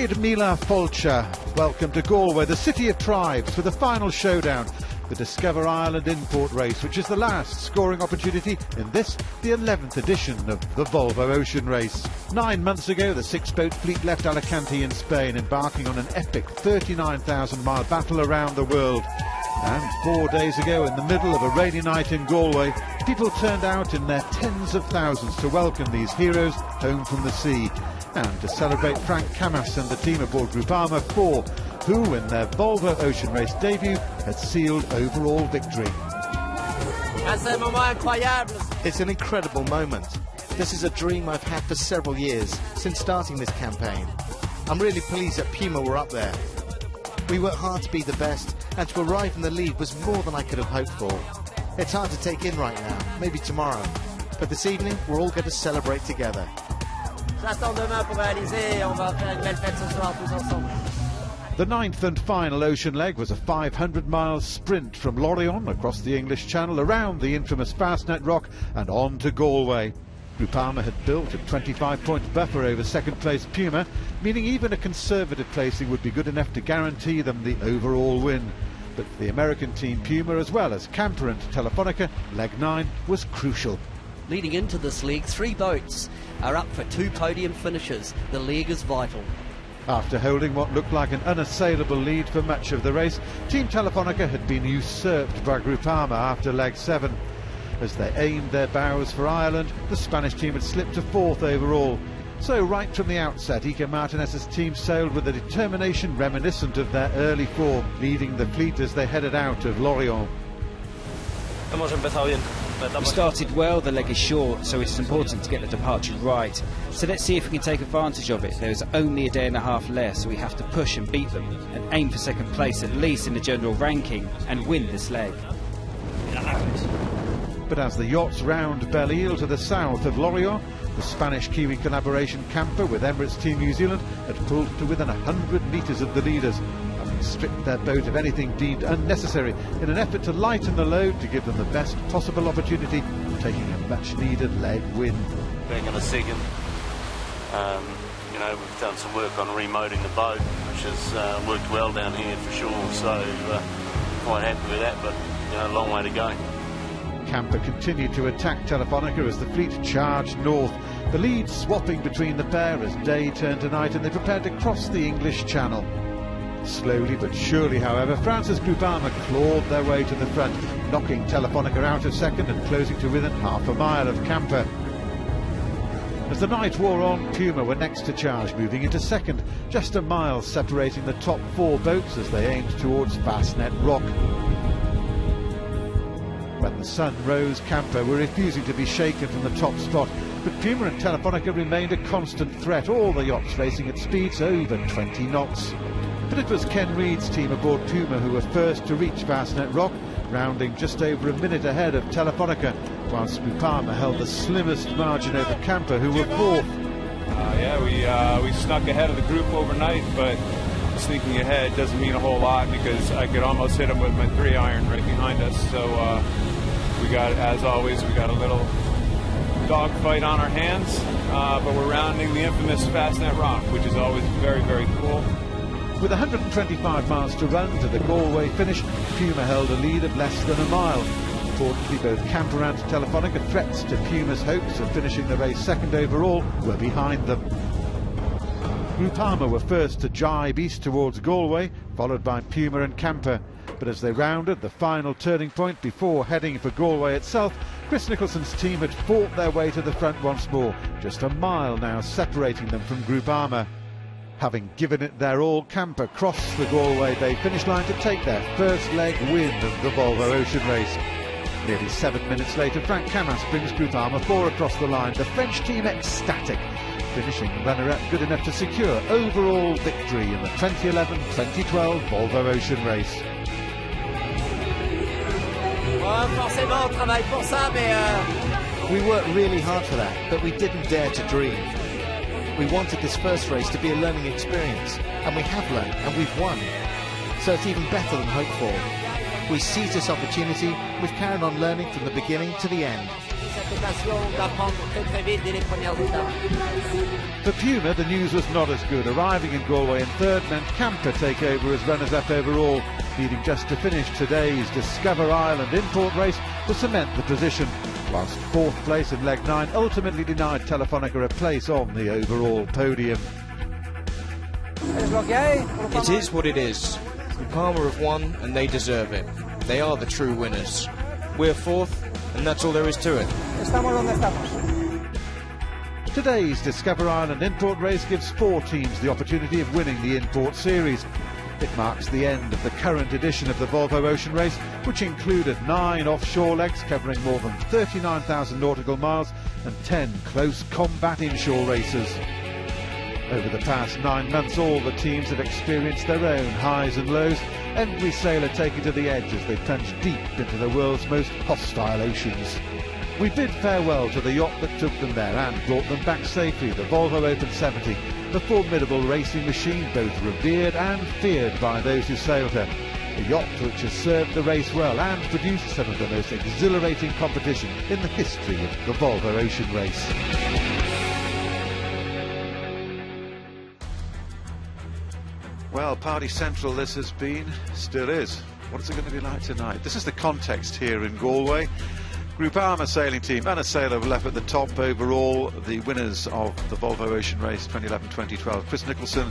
Céad Míle Fáilte. Welcome to Galway, the city of tribes, for the final showdown, the Discover Ireland import race, which is the last scoring opportunity in this, the 11th edition of the Volvo Ocean Race. 9 months ago, the six-boat fleet left Alicante in Spain, embarking on an epic 39,000-mile battle around the world. And 4 days ago, in the middle of a rainy night in Galway, people turned out in their tens of thousands to welcome these heroes home from the sea, and to celebrate Frank Camas and the team aboard Groupama 4, who, in their Volvo Ocean Race debut, had sealed overall victory. It's an incredible moment. This is a dream I've had for several years, since starting this campaign. I'm really pleased that Puma were up there. We worked hard to be the best, and to arrive in the lead was more than I could have hoped for. It's hard to take in right now, maybe tomorrow, but this evening we're all going to celebrate together. The ninth and final ocean leg was a 500-mile sprint from Lorient across the English Channel, around the infamous Fastnet Rock and on to Galway. Groupama had built a 25-point buffer over second-place Puma, meaning even a conservative placing would be good enough to guarantee them the overall win. But for the American team Puma, as well as Camper and Telefonica, leg 9 was crucial. Leading into this leg, 3 boats are up for 2 podium finishes. The leg is vital. After holding what looked like an unassailable lead for much of the race, Team Telefonica had been usurped by Groupama after leg 7. As they aimed their bows for Ireland, the Spanish team had slipped to 4th overall. So right from the outset, Iker Martinez's team sailed with a determination reminiscent of their early form, leading the fleet as they headed out of Lorient. We started well, the leg is short, so it is important to get the departure right. So let's see if we can take advantage of it. There is only a day and a half left, so we have to push and beat them, and aim for second place at least in the general ranking, and win this leg. But as the yachts round Belle-Île to the south of Lorient, the Spanish-Kiwi collaboration Camper with Emirates Team New Zealand had pulled to within 100 metres of the leaders, having stripped their boat of anything deemed unnecessary in an effort to lighten the load to give them the best possible opportunity of taking a much-needed leg win. Back in a second, we've done some work on remoting the boat, which has worked well down here for sure, so quite happy with that, but a long way to go. Camper continued to attack Telefonica as the fleet charged north, the lead swapping between the pair as day turned to night and they prepared to cross the English Channel. Slowly but surely, however, France's Groupama clawed their way to the front, knocking Telefonica out of second and closing to within half a mile of Camper. As the night wore on, Puma were next to charge, moving into second, just a mile separating the top 4 boats as they aimed towards Fastnet Rock. When the sun rose, Camper were refusing to be shaken from the top spot, but Puma and Telefonica remained a constant threat, all the yachts racing at speeds over 20 knots. But it was Ken Reid's team aboard Puma who were first to reach Fastnet Rock, rounding just over a minute ahead of Telefonica, whilst Groupama held the slimmest margin over Camper, who were 4th. We snuck ahead of the group overnight, but sneaking ahead doesn't mean a whole lot because I could almost hit him with my 3-iron right behind us. So as always, we got a little dogfight on our hands, but we're rounding the infamous Fastnet Rock, which is always very, very cool. With 125 miles to run to the Galway finish, Puma held a lead of less than a mile. Importantly, both Camper and Telefonica, threats to Puma's hopes of finishing the race second overall, were behind them. Groupama were first to jibe east towards Galway, followed by Puma and Camper. But as they rounded the final turning point before heading for Galway itself, Chris Nicholson's team had fought their way to the front once more, just a mile now separating them from Groupama. Having given it their all, Camper crossed the Galway Bay finish line to take their first leg win of the Volvo Ocean Race. Nearly 7 minutes later, Frank Camas brings Groupama 4 across the line, the French team ecstatic, finishing runner-up good enough to secure overall victory in the 2011-2012 Volvo Ocean Race. We worked really hard for that, but we didn't dare to dream. We wanted this first race to be a learning experience, and we have learned, and we've won. So it's even better than hoped for. We seized this opportunity, we've carried on learning from the beginning to the end. cette occasion d'apprendre très vite dès les premières étapes. For Puma, the news was not as good. Arriving in Galway in third meant Camper take over as runners-up overall, needing just to finish today's Discover Island import race to cement the position, whilst fourth place in leg 9 ultimately denied Telefonica a place on the overall podium. It is what it is. Groupama have won and they deserve it. They are the true winners. We're fourth and that's all there is to it. Today's Discover Island import race gives 4 teams the opportunity of winning the import series. It marks the end of the current edition of the Volvo Ocean Race, which included 9 offshore legs covering more than 39,000 nautical miles and 10 close combat inshore races. Over the past 9 months, all the teams have experienced their own highs and lows, every sailor taking to the edge as they plunge deep into the world's most hostile oceans. We bid farewell to the yacht that took them there and brought them back safely, the Volvo Open 70, the formidable racing machine both revered and feared by those who sailed her. A yacht which has served the race well and produced some of the most exhilarating competition in the history of the Volvo Ocean Race. Well, party central this has been, still is. What is it going to be like tonight? This is the context here in Galway. Groupama sailing team and a sailor left at the top overall, the winners of the Volvo Ocean Race 2011-2012. Chris Nicholson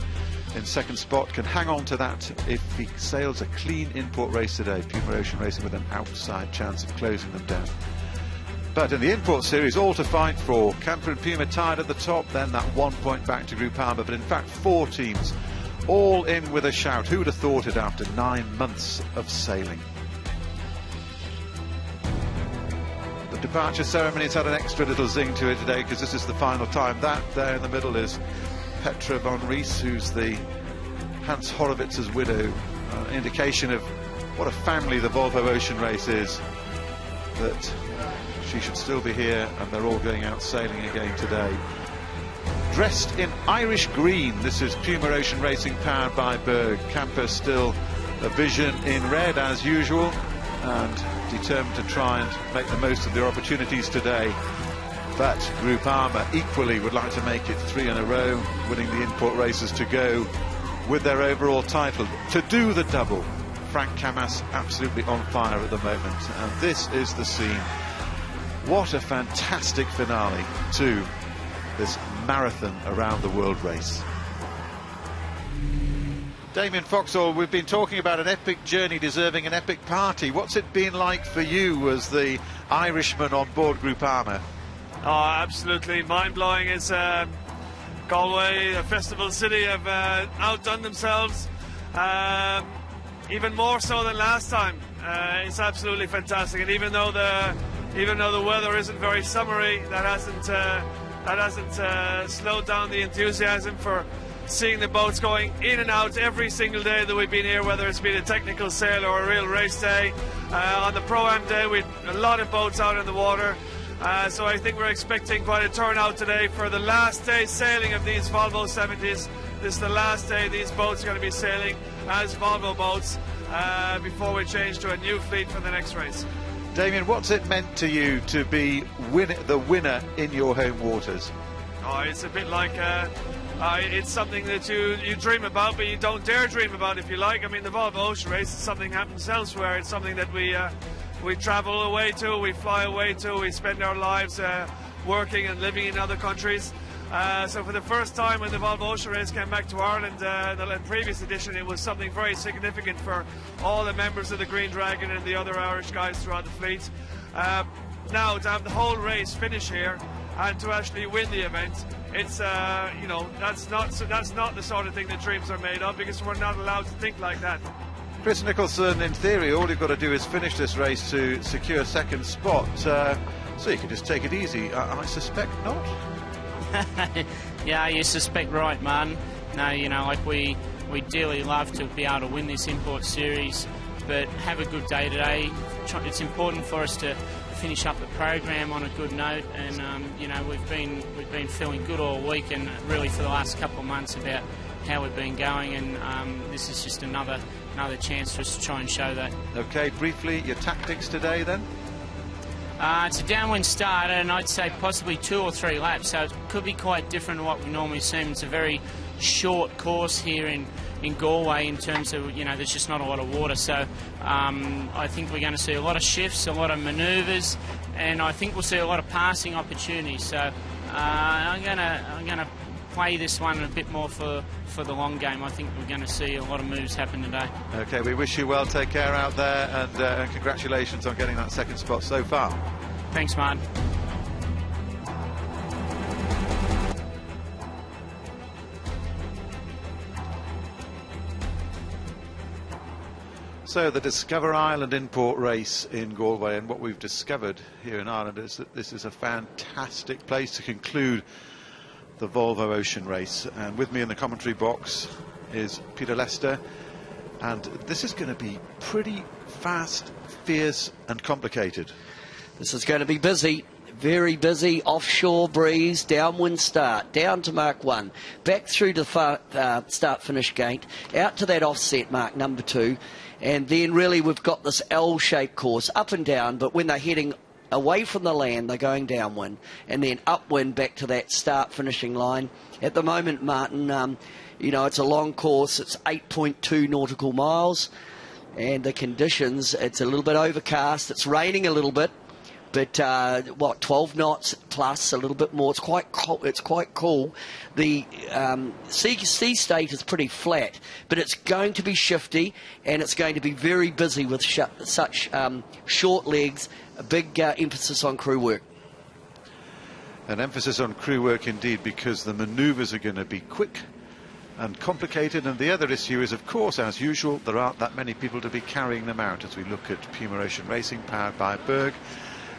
in second spot, can hang on to that if he sails a clean import race today. Puma Ocean Racing with an outside chance of closing them down. But in the import series, all to fight for. Camper and Puma tied at the top, then that 1 point back to Groupama, but in fact 4 teams all in with a shout. Who would have thought it after 9 months of sailing? The departure ceremony has had an extra little zing to it today because this is the final time. That there in the middle is Petra von Ries, who's the Hans Horowitz's widow. Indication of what a family the Volvo Ocean Race is, that she should still be here and they're all going out sailing again today. Dressed in Irish green, this is Puma Ocean Racing powered by Berg. Camper still a vision in red as usual and determined to try and make the most of their opportunities today. But Groupama equally would like to make it 3 in a row, winning the import races to go with their overall title. To do the double, Frank Camas absolutely on fire at the moment, and this is the scene. What a fantastic finale to this marathon around the world race. Damien Foxall, we've been talking about an epic journey deserving an epic party. What's it been like for you as the Irishman on board Groupama? Oh, absolutely mind-blowing. It's Galway, a festival city, have outdone themselves, even more so than last time. It's absolutely fantastic, and even though the weather isn't very summery, that hasn't slowed down the enthusiasm for seeing the boats going in and out every single day that we've been here, whether it's been a technical sail or a real race day. On the Pro-Am day, we had a lot of boats out in the water. So I think we're expecting quite a turnout today for the last day sailing of these Volvo 70s. This is the last day these boats are going to be sailing as Volvo boats before we change to a new fleet for the next race. Damien, what's it meant to you to be the winner in your home waters? Oh, it's a bit like it's something that you dream about, but you don't dare dream about, if you like. I mean, the Volvo Ocean Race is something that happens elsewhere. It's something that we travel away to, we fly away to, we spend our lives working and living in other countries. So for the first time when the Volvo Ocean Race came back to Ireland, the previous edition, it was something very significant for all the members of the Green Dragon and the other Irish guys throughout the fleet. Now to have the whole race finish here and to actually win the event, it's that's not the sort of thing that dreams are made of, because we're not allowed to think like that. Chris Nicholson, in theory, all you've got to do is finish this race to secure second spot, so you can just take it easy. I suspect not. Yeah, you suspect right, Martin. No, like we dearly love to be able to win this import series, but have a good day today. It's important for us to finish up the program on a good note, and we've been feeling good all week, and really for the last couple of months about how we've been going, and this is just another chance for us to try and show that. Okay, briefly, your tactics today then? It's a downwind start, and I'd say possibly 2 or 3 laps, so it could be quite different to what we normally see. It's a very short course here in Galway in terms of, there's just not a lot of water, so I think we're going to see a lot of shifts, a lot of manoeuvres, and I think we'll see a lot of passing opportunities. So I'm going to play this one a bit more for the long game. I think we're going to see a lot of moves happen today. Okay, we wish you well. Take care out there, and congratulations on getting that second spot so far. Thanks, Martin. So the Discover Ireland Import Race in Galway, and what we've discovered here in Ireland is that this is a fantastic place to conclude the Volvo Ocean Race. And with me in the commentary box is Peter Lester, and this is going to be pretty fast, fierce and complicated. This is going to be busy. Very busy, offshore breeze, downwind start, down to Mark 1, back through to the start-finish gate, out to that offset mark number 2, and then really we've got this L-shaped course, up and down, but when they're heading away from the land, they're going downwind, and then upwind back to that start-finishing line. At the moment, Martin, it's a long course, it's 8.2 nautical miles, and the conditions, it's a little bit overcast, it's raining a little bit, but 12 knots plus, a little bit more. It's quite cool. The sea state is pretty flat, but it's going to be shifty, and it's going to be very busy with such short legs. A big emphasis on crew work. An emphasis on crew work indeed, because the manoeuvres are going to be quick and complicated, and the other issue is, of course, as usual, there aren't that many people to be carrying them out. As we look at Puma Ocean Racing, powered by Berg,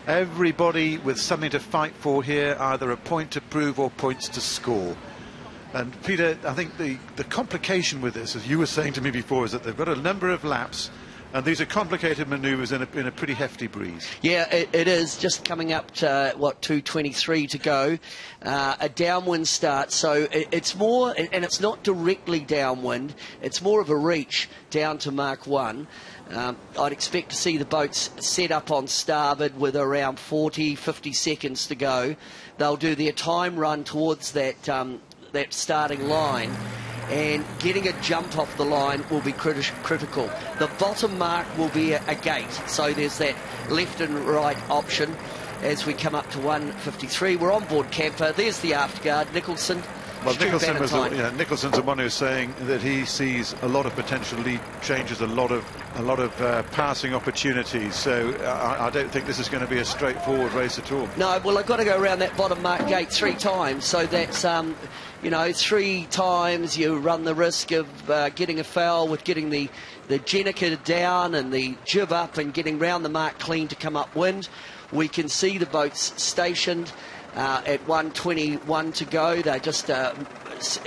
everybody with something to fight for here, either a point to prove or points to score. And Peter, I think the complication with this, as you were saying to me before, is that they've got a number of laps, and these are complicated manoeuvres in a pretty hefty breeze. Yeah, it is just coming up to 2:23 to go. A downwind start, so it's more, and it's not directly downwind, it's more of a reach down to Mark 1. I'd expect to see the boats set up on starboard with around 50 seconds to go. They'll do their time run towards that starting line, and getting a jump off the line will be critical. The bottom mark will be a gate, so there's that left and right option as we come up to 1:53. We're on board camper. There's the afterguard, Nicholson. Well, Nicholson's the one who's saying that he sees a lot of potential lead changes, a lot of passing opportunities. So I don't think this is going to be a straightforward race at all. No, well, I've got to go around that bottom mark gate 3 times, so that's 3 times you run the risk of getting a foul with getting the Jenica down and the jib up and getting round the mark clean to come upwind. We can see the boats stationed at 1:21 to go. They're just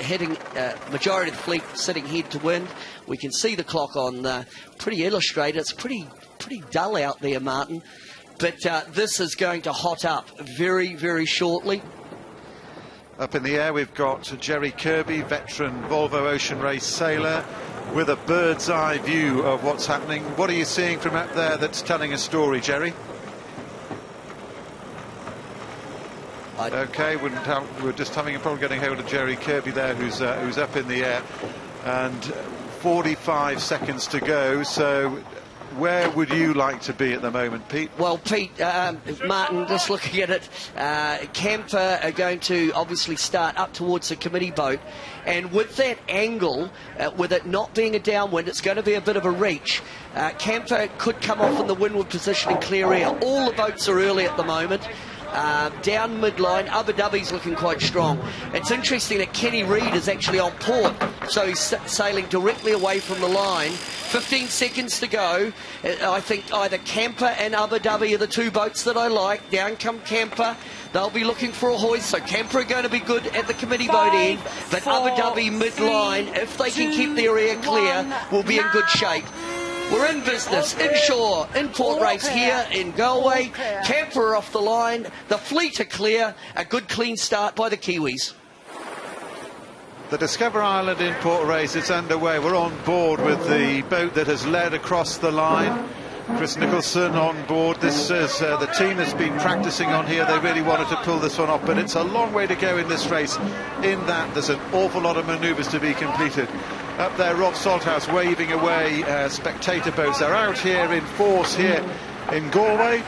heading, majority of the fleet sitting head to wind. We can see the clock on pretty illustrated. It's pretty dull out there, Martin, but this is going to hot up very, very shortly. Up in the air we've got Jerry Kirby, veteran Volvo Ocean Race sailor, with a bird's eye view of what's happening. What are you seeing from up there that's telling a story, Jerry? Okay, we're just having a problem getting hold of Jerry Kirby there, who's up in the air, and 45 seconds to go. So where would you like to be at the moment, Pete? Well, Pete, Martin, just looking at it, camper are going to obviously start up towards the committee boat, and with that angle, with it not being a downwind, it's going to be a bit of a reach. Camper could come off in the windward position and clear air. All the boats are early at the moment. Down midline, Abu Dhabi's looking quite strong. It's interesting that Kenny Reid is actually on port, so he's sailing directly away from the line. 15 seconds to go. I think either Camper and Abu Dhabi are the 2 boats that I like. Down come Camper. They'll be looking for a hoist, so Camper are going to be good at the committee boat end, but Abu Dhabi midline, if they can keep their air clear, will be in good shape. We're in business, inshore, import race here in Galway. Camper off the line, the fleet are clear, a good clean start by the Kiwis. The Discover Ireland Import Race is underway. We're on board with the boat that has led across the line. Chris Nicholson on board. This is the team that's been practicing on here. They really wanted to pull this one off, but it's a long way to go in this race, in that there's an awful lot of manoeuvres to be completed. Up there, Rob Salthouse waving away spectator boats. They're out here in force here in Galway,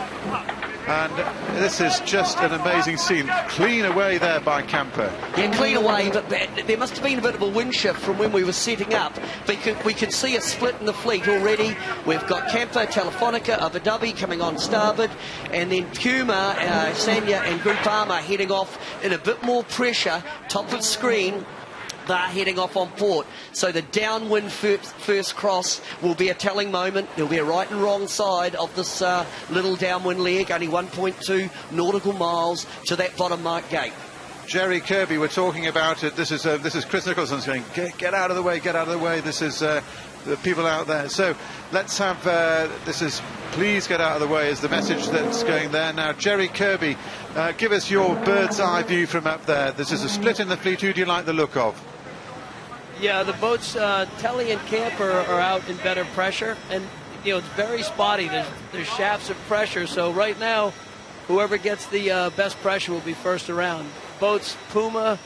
and this is just an amazing scene. Clean away there by Camper. Yeah, clean away, but there must have been a bit of a wind shift from when we were setting up. We can see a split in the fleet already. We've got Camper, Telefonica, Abu Dhabi coming on starboard, and then Puma, Sanya and Groupama heading off in a bit more pressure, top of screen. They're heading off on port, so the downwind first cross will be a telling moment. There'll be a right and wrong side of this little downwind leg, only 1.2 nautical miles to that bottom mark gate. Jerry Kirby, we're talking about it. This is Chris Nicholson saying, get out of the way, get out of the way. This is the people out there. So let's have please get out of the way is the message that's going there. Now, Jerry Kirby, give us your bird's eye view from up there. This is a split in the fleet. Who do you like the look of? Yeah, the boats, Telly and Camper are out in better pressure, and it's very spotty. There's shafts of pressure, so right now, whoever gets the best pressure will be first around. Boats Puma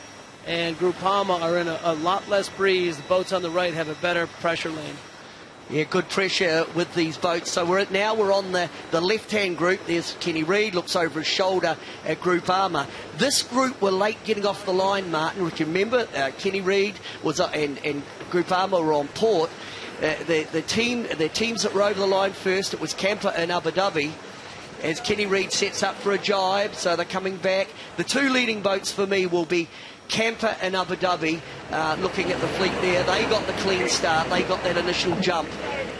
and Groupama are in a lot less breeze. The boats on the right have a better pressure lane. Yeah, good pressure with these boats. So we're on the left-hand group. There's Kenny Reid, looks over his shoulder at Groupama. This group were late getting off the line, Martin. If you remember, Kenny Reid was and Groupama were on port. The teams that were over the line first, it was Camper and Abu Dhabi. As Kenny Reid sets up for a jibe, so they're coming back. The two leading boats for me will be Camper and Abu Dhabi. Looking at the fleet there, they got the clean start, they got that initial jump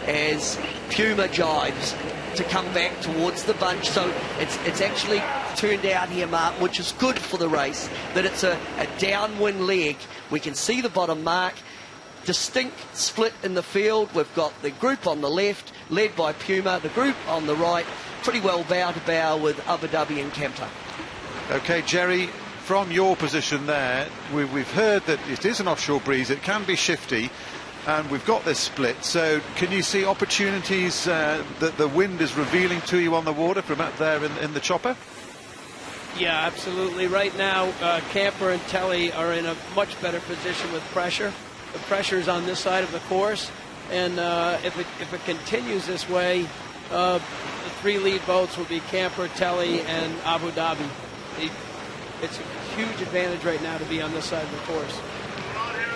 as Puma jibes to come back towards the bunch. So it's actually turned out here, Mark, which is good for the race, that it's a downwind leg. We can see the bottom mark, distinct split in the field. We've got the group on the left led by Puma, the group on the right pretty well bow to bow with Abu Dhabi and Camper. Okay, Jerry, from your position there, we've heard that it is an offshore breeze, it can be shifty, and we've got this split. So can you see opportunities that the wind is revealing to you on the water from up there in the chopper? Yeah, absolutely. Right now, Camper and Telly are in a much better position with pressure. The pressure is on this side of the course, and if it continues this way, the three lead boats will be Camper, Telly, and Abu Dhabi. It's a huge advantage right now to be on this side of the course.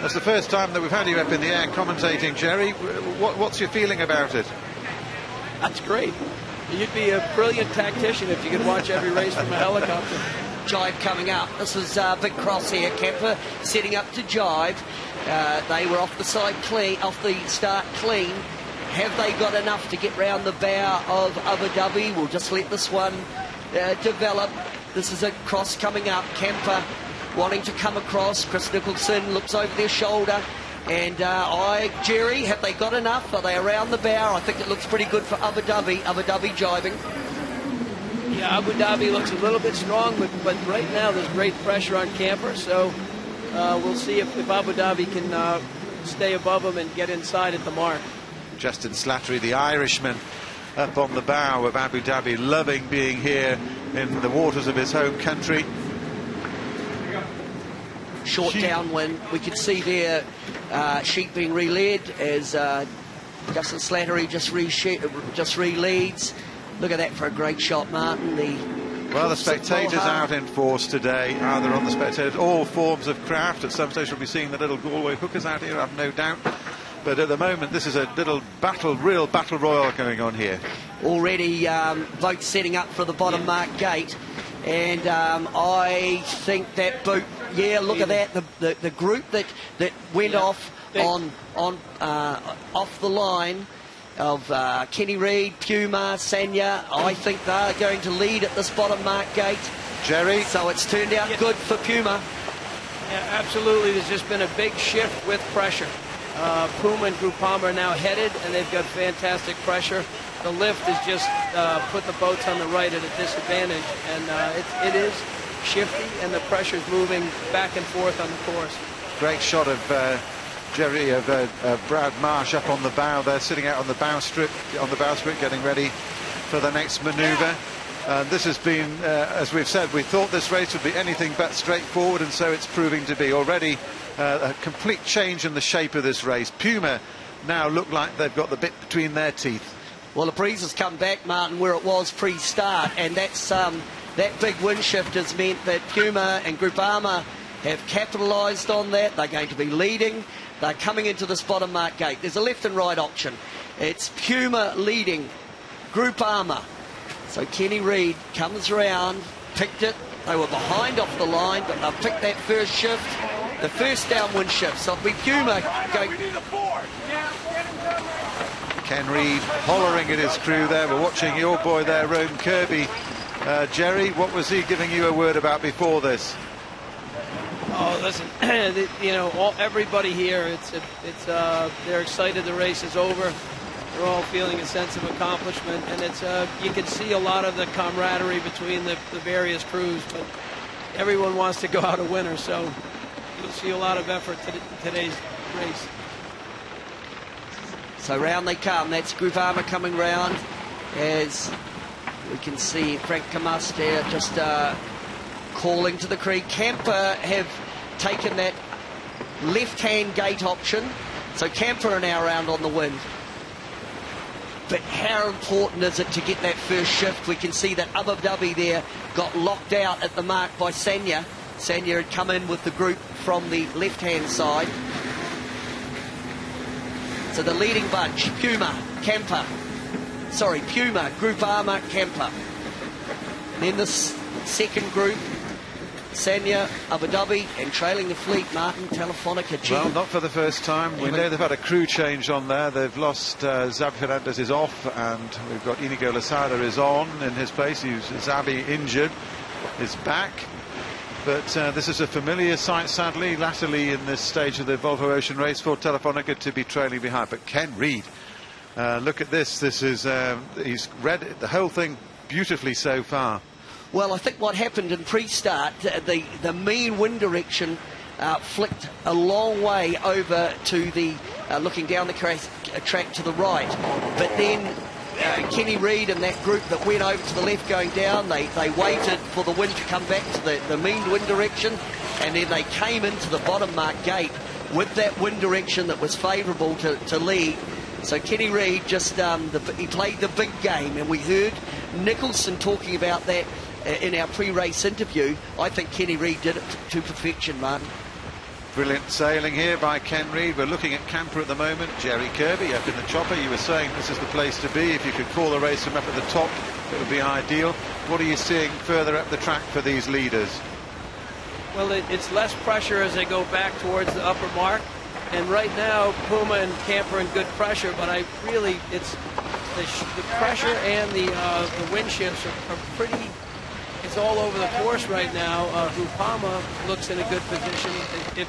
That's the first time that we've had you up in the air commentating, Jerry. What's your feeling about it? That's great. You'd be a brilliant tactician if you could watch every race from a helicopter. Jibe coming up. This is big cross here. Camper setting up to jibe. They were off the side clean, off the start clean. Have they got enough to get round the bow of Abu Dhabi? We'll just let this one develop. This is a cross coming up. Camper wanting to come across. Chris Nicholson looks over their shoulder. And Jerry, have they got enough? Are they around the bow? I think it looks pretty good for Abu Dhabi. Abu Dhabi jibing. Yeah, Abu Dhabi looks a little bit strong, but right now there's great pressure on Camper. So we'll see if Abu Dhabi can stay above them and get inside at the mark. Justin Slattery, the Irishman, up on the bow of Abu Dhabi, loving being here in the waters of his home country. Short downwind. We can see there sheet being reled as Justin Slattery just releads. Look at that for a great shot, Martin. The spectators out in force today. They're on the spectators. All forms of craft. At some stage we'll be seeing the little Galway hookers out here, I've no doubt. But at the moment, this is a little real battle royal going on here. Already boats setting up for the bottom mark gate. And I think that boat, yeah, look at that. The group that went off off the line of Kenny Reid, Puma, Sanya, I think they're going to lead at this bottom mark gate. Jerry? So it's turned out good for Puma. Yeah, absolutely. There's just been a big shift with pressure. Puma and Groupama are now headed, and they've got fantastic pressure. The lift has just put the boats on the right at a disadvantage, and it is shifty, and the pressure's moving back and forth on the course. Great shot of Jerry of Brad Marsh up on the bow there, sitting out on the bowsprit, getting ready for the next manoeuvre. This has been, as we've said, we thought this race would be anything but straightforward, and so it's proving to be. Already a complete change in the shape of this race. Puma now look like they've got the bit between their teeth. Well, the breeze has come back, Martin, where it was pre-start, and that's that big wind shift has meant that Puma and Groupama have capitalised on that. They're going to be leading. They're coming into this bottom mark gate. There's a left and right option. It's Puma leading Groupama. So Kenny Reid comes around, picked it. They were behind off the line, but they've picked that first shift, the first downwind shift. So it'll be Puma going. Ken Reid hollering at his crew there. We're watching your boy there, Rome Kirby. Jerry, what was he giving you a word about before this? Oh, listen, you know, everybody here, they're excited the race is over. They're all feeling a sense of accomplishment, and you can see a lot of the camaraderie between the various crews, but everyone wants to go out a winner, so you'll see a lot of effort to today's race. So round they come. That's Groupama coming round, as we can see Frank Kamust here just calling to the creek. Camper have taken that left-hand gate option, so Camper are now around on the wind. But how important is it to get that first shift? We can see that Abu Dhabi there got locked out at the mark by Sanya. Sanya had come in with the group from the left-hand side. So the leading bunch, Puma, Groupama, Camper. Then this second group, Sanya, Abu Dhabi, and trailing the fleet, Martin, Telefonica G. Well, not for the first time. We know they've had a crew change on there. They've lost Xabi Fernandez is off, and we've got Inigo Losada is on in his place. Xabi injured, is back. But this is a familiar sight, sadly, latterly in this stage of the Volvo Ocean Race for Telefonica to be trailing behind. But Ken Reid, look at this. This is he's read the whole thing beautifully so far. Well, I think what happened in pre-start, the mean wind direction flicked a long way over to the looking down the track to the right. But then Kenny Reid and that group that went over to the left going down, they waited for the wind to come back to the mean wind direction, and then they came into the bottom mark gate with that wind direction that was favourable to lead. So Kenny Reid just he played the big game, and we heard Nicholson talking about that in our pre-race interview. I think Kenny Reid did it to perfection, Martin. Brilliant sailing here by Ken Reid. We're looking at Camper at the moment. Jerry Kirby up in the chopper. You were saying this is the place to be. If you could call the race from up at the top, it would be ideal. What are you seeing further up the track for these leaders? Well, it's less pressure as they go back towards the upper mark. And right now, Puma and Camper in good pressure, but it's the pressure and the wind shifts are pretty. It's all over the course right now. Groupama looks in a good position. If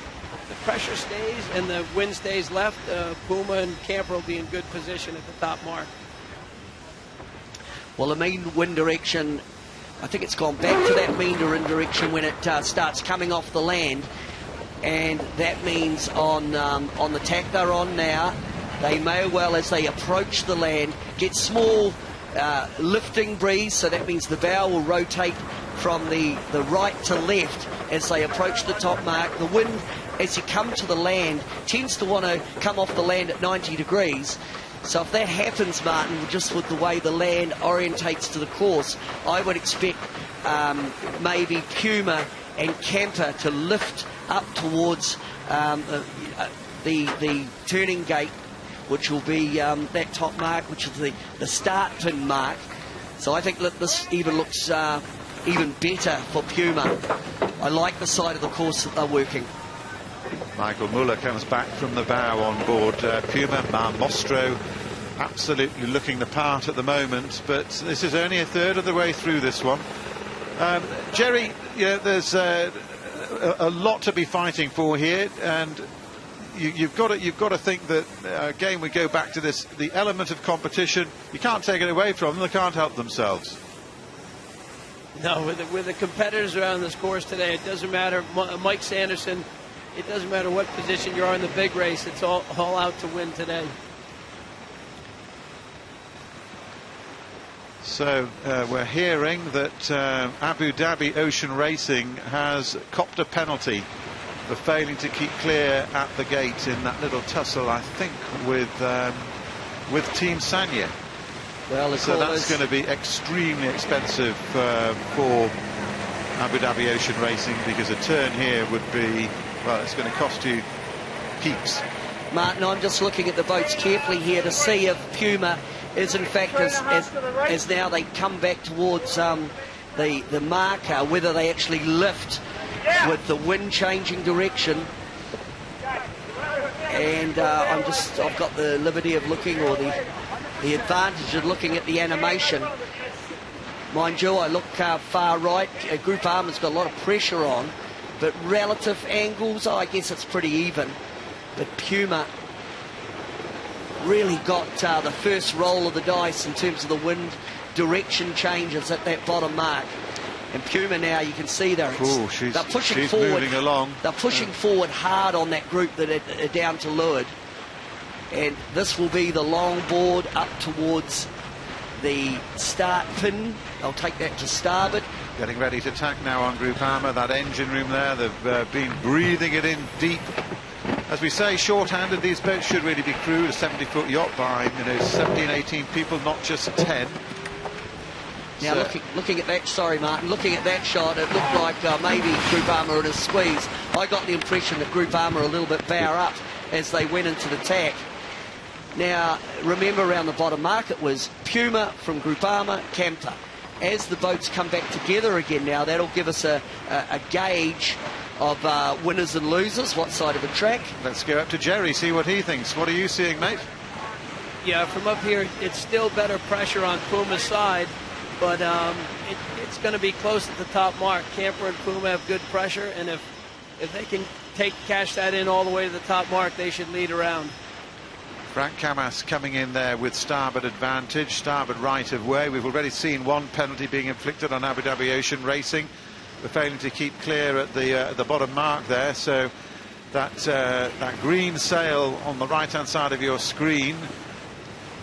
the pressure stays and the wind stays left, Puma and Camper will be in good position at the top mark. Well, the mean wind direction, I think it's gone back to that mean wind direction when it starts coming off the land, and that means on the tack they're on now, they may well, as they approach the land, get small lifting breeze, so that means the bow will rotate from the right to left as they approach the top mark. The wind, as you come to the land, tends to want to come off the land at 90 degrees. So if that happens, Martin, just with the way the land orientates to the course, I would expect maybe Puma and Camper to lift up towards the turning gate, which will be that top mark, which is the start pin mark. So I think that this even looks even better for Puma. I like the side of the course that they're working. Michael Muller comes back from the bow on board Puma. Mar Mostro absolutely looking the part at the moment, but this is only a third of the way through this one. Jerry, there's a lot to be fighting for here, and you've got to think that again we go back to this, the element of competition. You can't take it away from them. They can't help themselves. No, with the competitors around this course today, it doesn't matter. Mike Sanderson it doesn't matter what position you are in the big race. It's all out to win today. So we're hearing that Abu Dhabi Ocean Racing has copped a penalty for failing to keep clear at the gate in that little tussle, I think, with Team Sanya. Well, so that's going to be extremely expensive for Abu Dhabi Ocean Racing, because a turn here would be, well, it's going to cost you heaps. Martin, I'm just looking at the boats carefully here to see if Puma is in fact, as now they come back towards the marker, whether they actually lift with the wind changing direction. And I've got the liberty of looking, or the advantage of looking at the animation. Mind you, I look far right. Groupama's got a lot of pressure on, but relative angles, I guess it's pretty even. But Puma really got the first roll of the dice in terms of the wind direction changes at that bottom mark. And Puma now, you can see they're pushing forward. Moving along. They're pushing forward hard on that group that are down to leeward. And this will be the long board up towards the start pin. They'll take that to starboard. Getting ready to tack now on Groupama. That engine room there, they've been breathing it in deep. As we say, short-handed, these boats should really be crewed. A 70-foot yacht by 17, 18 people, not just 10. Now, looking at that, sorry, Martin, looking at that shot, it looked like maybe Groupama in a squeeze. I got the impression that Groupama a little bit bow up as they went into the tack. Now, remember, around the bottom mark, it was Puma from Groupama, Camper. As the boats come back together again now, that'll give us a gauge of winners and losers, what side of the track. Let's go up to Jerry, see what he thinks. What are you seeing, mate? Yeah, from up here, it's still better pressure on Puma's side, but it's going to be close at the top mark. Camper and Puma have good pressure, and if they can cash that in all the way to the top mark, they should lead around. Frank Camas coming in there with starboard advantage, starboard right of way. We've already seen one penalty being inflicted on Abu Dhabi Ocean Racing. We're failing to keep clear at the bottom mark there, so that green sail on the right-hand side of your screen,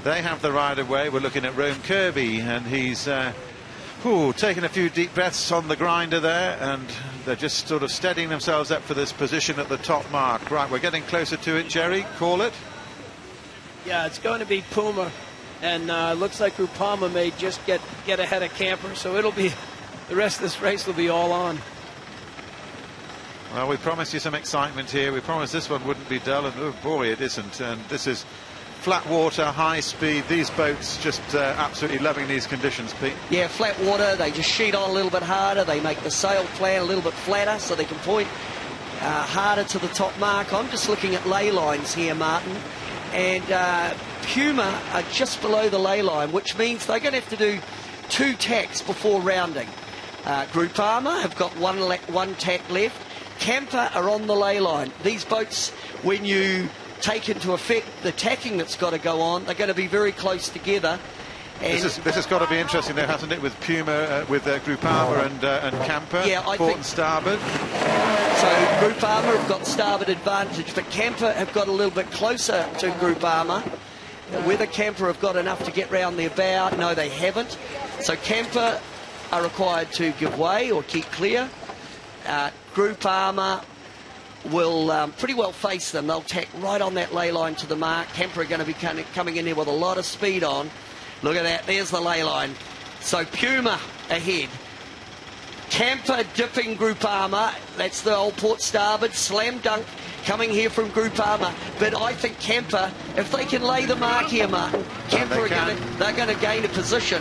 they have the right of way. We're looking at Rome Kirby, and he's taking a few deep breaths on the grinder there, and they're just sort of steadying themselves up for this position at the top mark. Right, we're getting closer to it, Jerry. Call it. Yeah, it's going to be Puma, and looks like Groupama may just get ahead of Camper, so it'll be, the rest of this race will be all on. Well, we promised you some excitement here. We promised this one wouldn't be dull, and oh boy, it isn't. And this is flat water, high speed. These boats just absolutely loving these conditions, Pete. Yeah, flat water. They just sheet on a little bit harder. They make the sail plan a little bit flatter so they can point harder to the top mark. I'm just looking at ley lines here, Martin. And Puma are just below the ley line, which means they're going to have to do 2 tacks before rounding. Groupama have got one tack left. Camper are on the ley line. These boats, when you take into effect the tacking that's got to go on, they're going to be very close together. And this has got to be interesting, though, hasn't it, with Puma, with Groupama and Camper, yeah, port and starboard. So Groupama have got starboard advantage, but Camper have got a little bit closer to Groupama. Whether Camper have got enough to get round their bow, no, they haven't. So Camper are required to give way or keep clear. Groupama will pretty well face them. They'll tack right on that ley line to the mark. Camper are going to be coming in there with a lot of speed on. Look at that, there's the ley line. So Puma ahead. Camper dipping Groupama. That's the old port starboard. Slam dunk coming here from Groupama. But I think Camper, if they can lay the mark here, Martin, Camper they're going to gain a position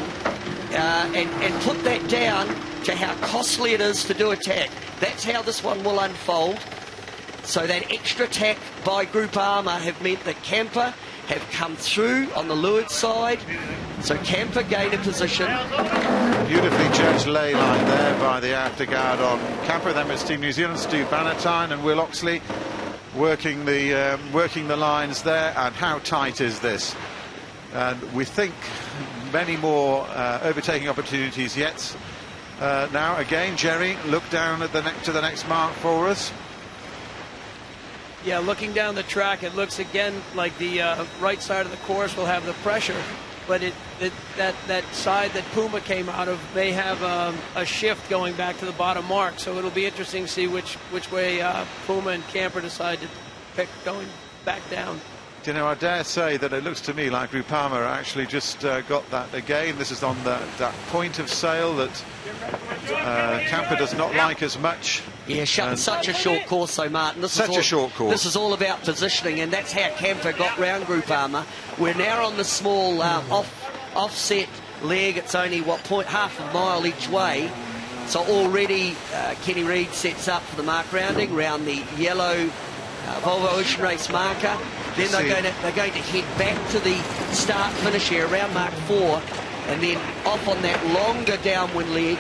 and put that down to how costly it is to do a tack. That's how this one will unfold. So that extra tack by Groupama have meant that Camper have come through on the leeward side. So Camper gain a position. Beautifully judged ley line there by the afterguard on Camper. Then it's Team New Zealand, Stu Bannatyne and Will Oxley working the lines there. And how tight is this? And we think many more overtaking opportunities yet. Now again, Jerry, look down at to the next mark for us. Yeah, looking down the track, it looks again like the right side of the course will have the pressure, but that side that Puma came out of may have a shift going back to the bottom mark. So it'll be interesting to see which way Puma and Camper decide to pick going back down. You know, I dare say that it looks to me like Groupama actually just got that again. This is on that point of sail that Camper does not like as much. Yeah, such a short course though, Martin. A short course. This is all about positioning, and that's how Camper got round Groupama. We're now on the small offset leg. It's only, half a mile each way. So already Kenny Reid sets up for the mark rounding round the yellow Volvo Ocean Race marker. Then they're going to head back to the start finish here around Mark 4, and then off on that longer downwind leg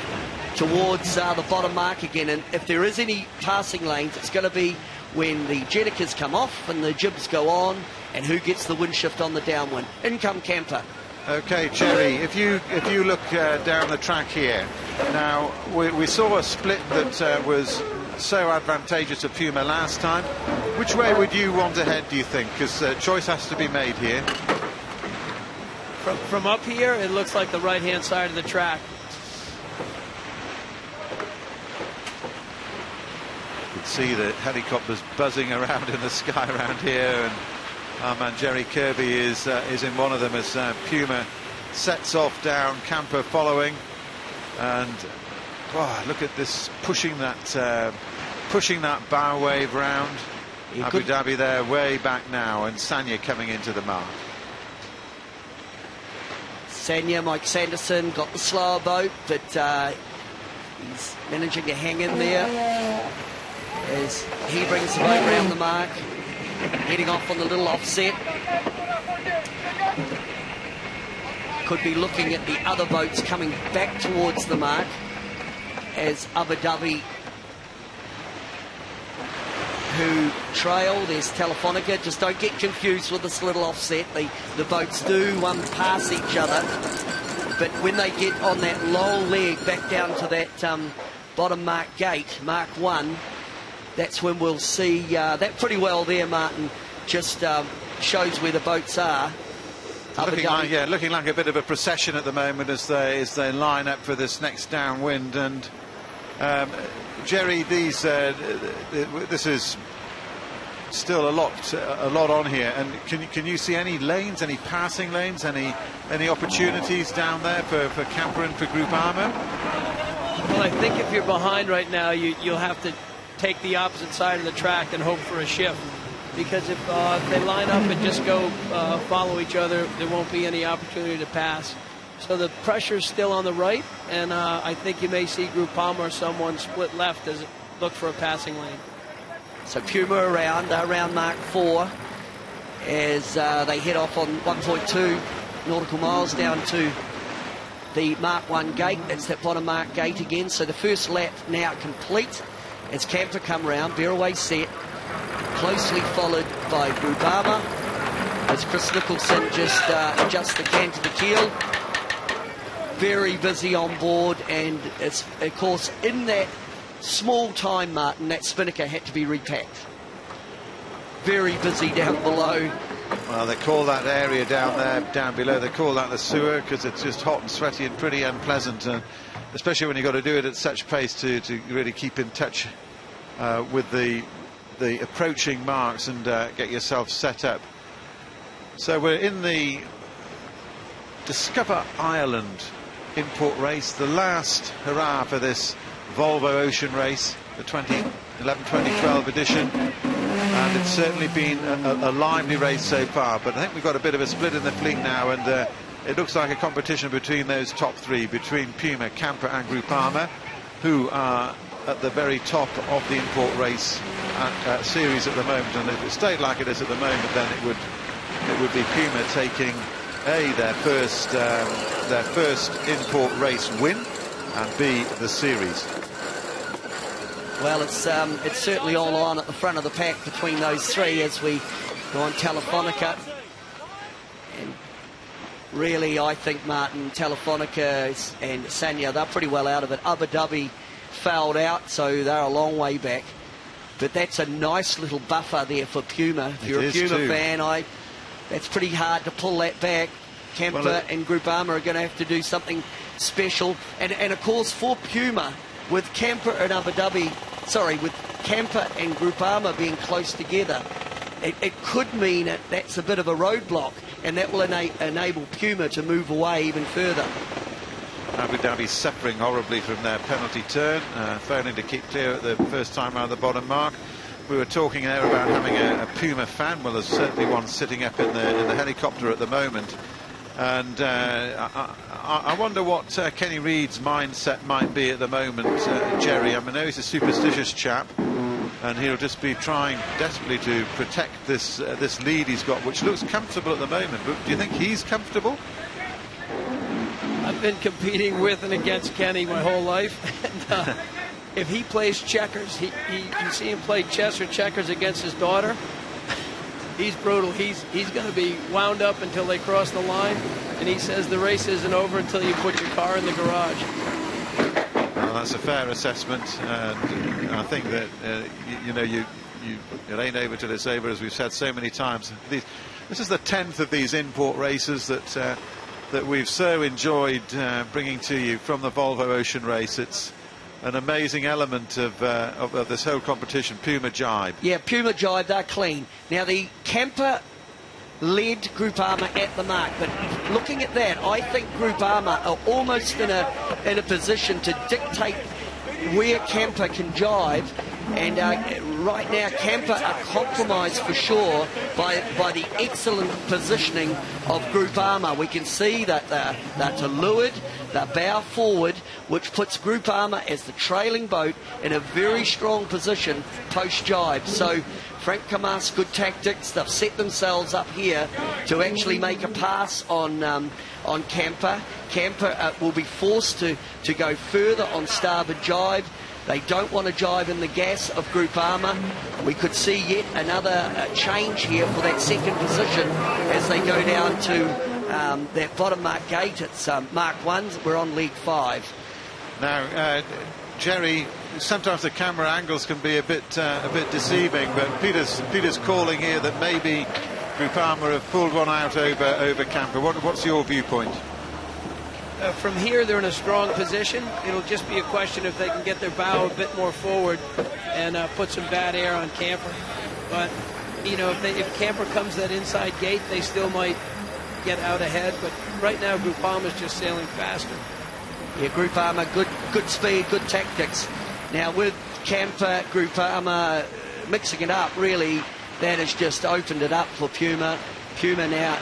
towards the bottom mark again. And if there is any passing lanes, it's going to be when the jetticas come off and the jibs go on, and who gets the wind shift on the downwind. In come Camper. Okay, Jerry, if you look down the track here, now we saw a split that was so advantageous to Puma last time. Which way would you want to head, do you think? Because choice has to be made here. From up here, it looks like the right-hand side of the track. You can see the helicopters buzzing around in the sky around here, and our man Jerry Kirby is in one of them as Puma sets off down, Camper following, and look at this pushing that bow wave round. Abu Dhabi there way back now, and Sanya coming into the mark. Sanya, Mike Sanderson, got the slower boat, but he's managing to hang in there as he brings the boat round the mark, heading off on the little offset. Could be looking at the other boats coming back towards the mark as Abu Dhabi, who trail. There's Telefonica. Just don't get confused with this little offset. The boats do pass each other, but when they get on that long leg back down to that bottom mark gate, Mark 1, that's when we'll see that pretty well there, Martin. Just shows where the boats are. Looking like a bit of a procession at the moment as they line up for this next downwind. And Jerry, this is still a lot on here. And can you see any lanes, any passing lanes, any opportunities down there for Camper and for Groupama? Well, I think if you're behind right now, you'll have to take the opposite side of the track and hope for a shift. Because if they line up and just go follow each other, there won't be any opportunity to pass. So the pressure's still on the right, and I think you may see Groupama or someone split left as look for a passing lane. So Puma around Mark 4 as they head off on 1.2 nautical miles down to the Mark 1 gate. That's that bottom mark gate again. So the first lap now complete as Camper come round, bear away set, closely followed by Groupama as Chris Nicholson just adjusts the can to the keel. Very busy on board, and it's, of course, in that small time, Martin, that spinnaker had to be repacked. Very busy down below. Well, they call that area down below, they call that the sewer, because it's just hot and sweaty and pretty unpleasant, especially when you've got to do it at such pace to really keep in touch with the approaching marks and get yourself set up. So we're in the Discover Ireland import race, the last hurrah for this Volvo Ocean Race, the 2011-2012 edition, and it's certainly been a lively race so far. But I think we've got a bit of a split in the fleet now, and it looks like a competition between those top three, between Puma, Camper and Groupama, who are at the very top of the import race series at the moment. And if it stayed like it is at the moment, then it would be Puma taking their first import race win, and B, the series. Well, it's certainly all on at the front of the pack between those three as we go on Telefonica. And really, I think, Martin, Telefonica and Sanya, they're pretty well out of it. Abu Dhabi fouled out, so they're a long way back. but that's a nice little buffer there for Puma. If you're a Puma fan, that's pretty hard to pull that back. Kemper and Groupama are going to have to do something special. And of course, for Puma, with Kemper and with Kemper and Groupama being close together, it could mean that's a bit of a roadblock, and that will enable Puma to move away even further. Abu Dhabi suffering horribly from their penalty turn, failing to keep clear at the first time around the bottom mark. We were talking there about having a Puma fan. Well, there's certainly one sitting up in the helicopter at the moment. And I wonder what Kenny Reid's mindset might be at the moment, Jerry. I know he's a superstitious chap, and he'll just be trying desperately to protect this lead he's got, which looks comfortable at the moment. But do you think he's comfortable? I've been competing with and against Kenny my whole life. And, if he plays checkers, you see him play chess or checkers against his daughter, he's brutal. He's going to be wound up until they cross the line, and he says the race isn't over until you put your car in the garage. Well, that's a fair assessment, and I think that it ain't over till it's over, as we've said so many times. This is the 10th of these import races that we've so enjoyed bringing to you from the Volvo Ocean Race. It's an amazing element of this whole competition. Puma Jibe. Yeah, Puma Jibe, they're clean. Now, the Kemper led Groupama at the mark, but looking at that, I think Groupama are almost in a position to dictate where Kemper can jibe, and right now Kemper are compromised for sure by the excellent positioning of Groupama. We can see that they're to leeward, they're bow forward, which puts Groupama as the trailing boat in a very strong position post-jibe. So Frank Camas, good tactics. They've set themselves up here to actually make a pass on Kemper. Kemper will be forced to go further on starboard jibe. They don't want to jibe in the gas of Groupama. We could see yet another change here for that second position as they go down to that bottom mark gate. It's Mark 1. We're on League 5. Now, Jerry, sometimes the camera angles can be a bit deceiving, but Peter's calling here that maybe Groupama have pulled one out over Kemper. What's your viewpoint? From here, they're in a strong position. It'll just be a question if they can get their bow a bit more forward and put some bad air on Kemper. But, if Kemper comes that inside gate, they still might get out ahead. But right now, Groupama's just sailing faster. Yeah, Groupama, good speed, good tactics. Now, with Kemper, Groupama mixing it up, really, that has just opened it up for Puma. Puma now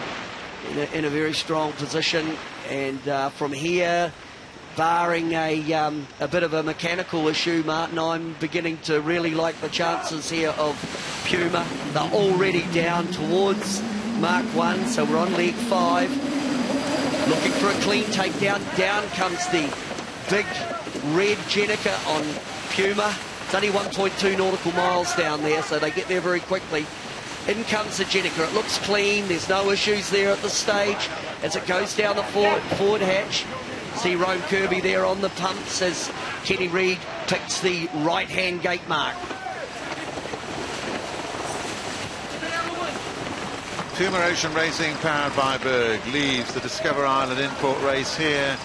in a very strong position. And from here, barring a bit of a mechanical issue, Martin, I'm beginning to really like the chances here of Puma. They're already down towards Mark 1, so we're on League 5. Looking for a clean takedown. Down comes the big red Jenica on Puma. It's only 1.2 nautical miles down there, so they get there very quickly. In comes the Jenica. It looks clean. There's no issues there at this stage as it goes down the forward hatch. See Rome Kirby there on the pumps as Kenny Reid picks the right-hand gate mark. Puma Ocean Racing, powered by Berg, leaves the Discover Island import race here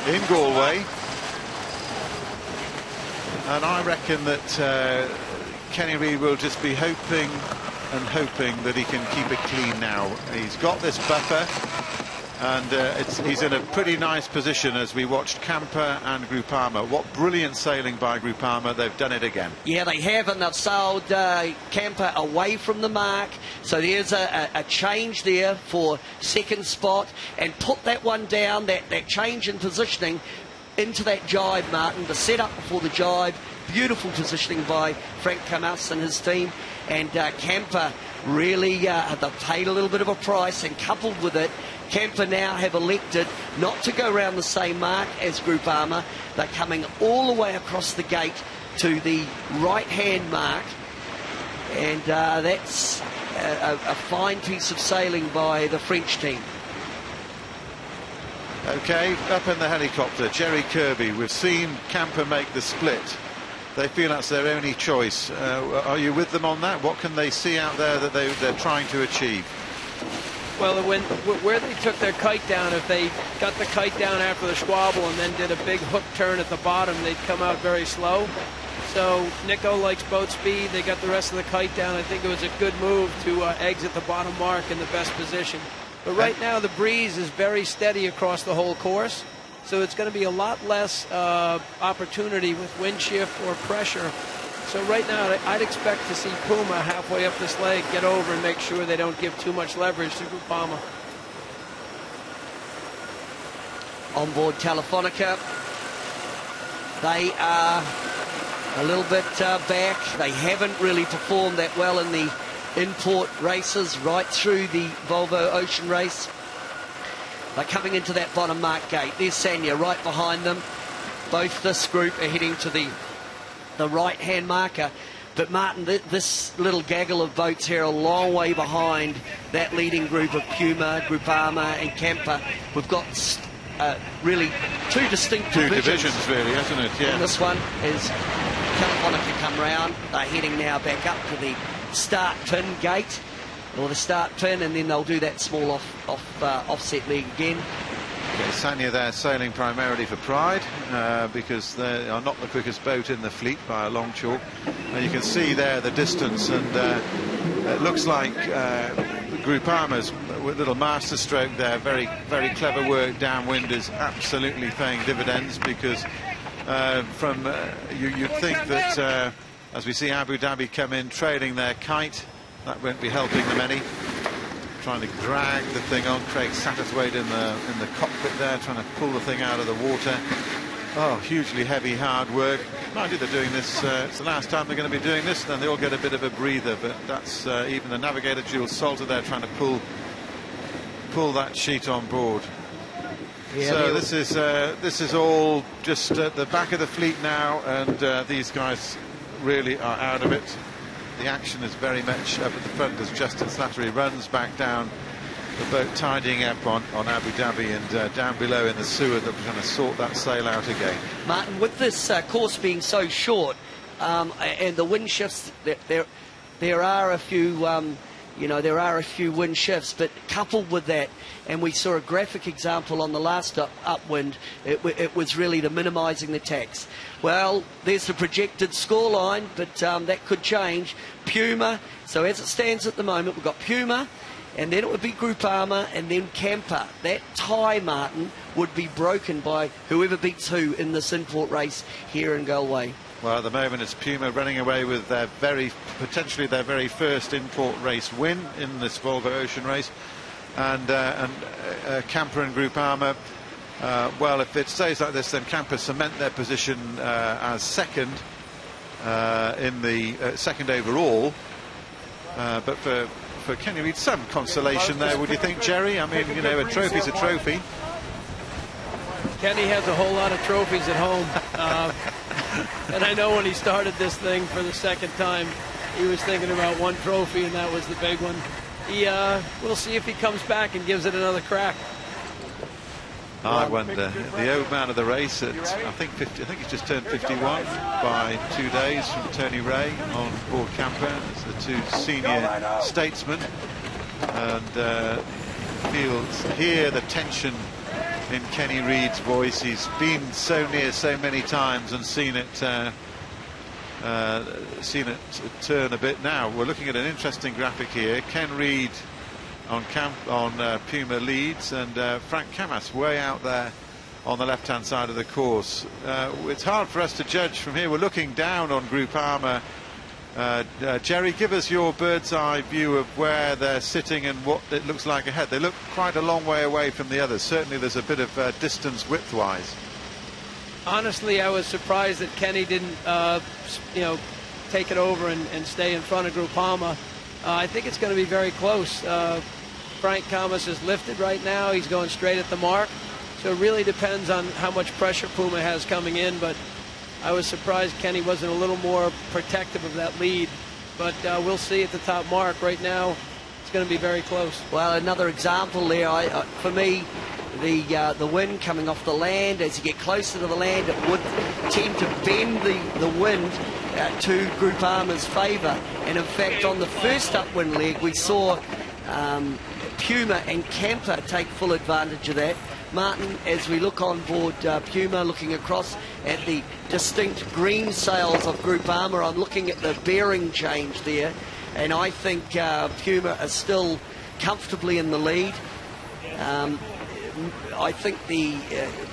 in Galway. And I reckon that Kenny Reid will just be hoping that he can keep it clean now. He's got this buffer, and he's in a pretty nice position as we watched Kemper and Groupama. What brilliant sailing by Groupama. They've done it again. Yeah, they have, and they've sailed Kemper away from the mark. So there's a change there for second spot, and put that one down, that change in positioning into that jibe, Martin, the setup before the jibe. Beautiful positioning by Frank Camas and his team. And Kemper really, they've paid a little bit of a price, and coupled with it, Kemper now have elected not to go around the same mark as Groupama. They're coming all the way across the gate to the right-hand mark, and that's a fine piece of sailing by the French team. Okay, up in the helicopter, Jerry Kirby. We've seen Kemper make the split they feel that's their only choice. Are you with them on that? What can they see out there that they're trying to achieve? Well, where they took their kite down, if they got the kite down after the squabble and then did a big hook turn at the bottom, they'd come out very slow. So Nico likes boat speed. They got the rest of the kite down. I think it was a good move to exit the bottom mark in the best position. But right now the breeze is very steady across the whole course. So it's going to be a lot less opportunity with wind shift or pressure. So right now, I'd expect to see Puma halfway up this leg get over and make sure they don't give too much leverage to Groupama. On board Telefonica, they are a little bit back. They haven't really performed that well in the import races right through the Volvo Ocean Race. They're coming into that bottom mark gate. There's Sanya right behind them. Both this group are heading to the right-hand marker. But Martin, this little gaggle of boats here are a long way behind that leading group of Puma, Groupama and Camper. We've got really two distinct divisions really, hasn't it? Yeah. And this one is Telefonica come round. They're heading now back up to the start pin gate, or the start pin, and then they'll do that small offset leg again. Okay, Sanya there sailing primarily for pride because they are not the quickest boat in the fleet by a long chalk. You can see there the distance, and it looks like Groupama's little master stroke there, very, very clever work downwind, is absolutely paying dividends, because you'd think that as we see Abu Dhabi come in trailing their kite, that won't be helping them any. Trying to drag the thing on. Craig Satterthwaite in the cockpit there, trying to pull the thing out of the water. Oh, hugely heavy, hard work. Mind you, they're doing this, it's the last time they're going to be doing this, then they all get a bit of a breather, but that's even the navigator, Jules Salter, there trying to pull that sheet on board. Yeah, so this is all just at the back of the fleet now, and these guys really are out of it. The action is very much up at the front as Justin Slattery runs back down the boat, tidying up on Abu Dhabi, and down below in the sewer that we're going to sort that sail out again. Martin, with this course being so short and the wind shifts, there are a few there are a few wind shifts, but coupled with that, and we saw a graphic example on the last upwind, it was really the minimising the tax. Well, there's the projected scoreline, but that could change. Puma, so as it stands at the moment, we've got Puma, and then it would be Groupama, and then Camper. That tie, Martin, would be broken by whoever beats who in this import race here in Galway. Well, at the moment it's Puma running away with their potentially their very first import race win in this Volvo Ocean Race, and Camper and Groupama. Well, if it stays like this, then Camper cement their position as second in the second overall. But for Kenny Reid, some consolation there, would you think, Jerry? I mean, you know, a trophy's a trophy. Kenny has a whole lot of trophies at home. And I know when he started this thing for the second time, he was thinking about one trophy, and that was the big one. We'll see if he comes back and gives it another crack. I wonder. The old man of the race at I think he's just turned 51 by 2 days from Tony Ray on board Camper. It's the two senior statesmen, and hear the tension in Kenny Reid's voice. He's been so near so many times and seen it turn a bit. Now we're looking at an interesting graphic here. Ken Reid on Puma leads, and Frank Camas way out there on the left-hand side of the course. It's hard for us to judge from here. We're looking down on Groupama. Jerry, give us your bird's eye view of where they're sitting and what it looks like ahead. They look quite a long way away from the others. Certainly there's a bit of distance width-wise. Honestly, I was surprised that Kenny didn't take it over and stay in front of Groupama. I think it's going to be very close. Frank Camas is lifted right now. He's going straight at the mark. So it really depends on how much pressure Puma has coming in, but I was surprised Kenny wasn't a little more protective of that lead, but we'll see at the top mark. Right now, it's going to be very close. Well, another example there, for me, the wind coming off the land. As you get closer to the land, it would tend to bend the wind to Groupama's favour. And in fact, on the first upwind leg, we saw Puma and Camper take full advantage of that. Martin, as we look on board Puma, looking across at the distinct green sails of Groupama, I'm looking at the bearing change there, and I think Puma are still comfortably in the lead. I think the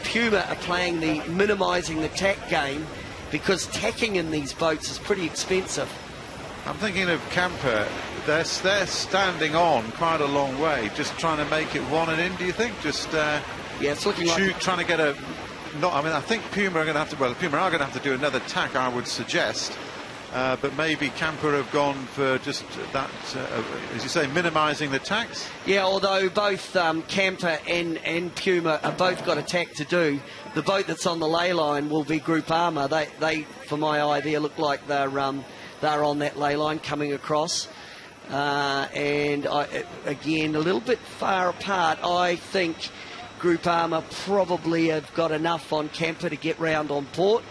Puma are playing the minimising the tack game, because tacking in these boats is pretty expensive. I'm thinking of Camper. They're standing on quite a long way, just trying to make it one and in. Do you think? Just yeah, it's looking like trying to get a. I mean, I think Puma are going to have to. Well, Puma are going to have to do another tack, I would suggest. But maybe Camper have gone for just that, as you say, minimising the tacks. Yeah, although both Camper and Puma have both got a tack to do. The boat that's on the ley line will be Groupama. They, for my eye, there look like they're on that ley line coming across. And again, a little bit far apart. I think Groupama probably have got enough on Camper to get round on port.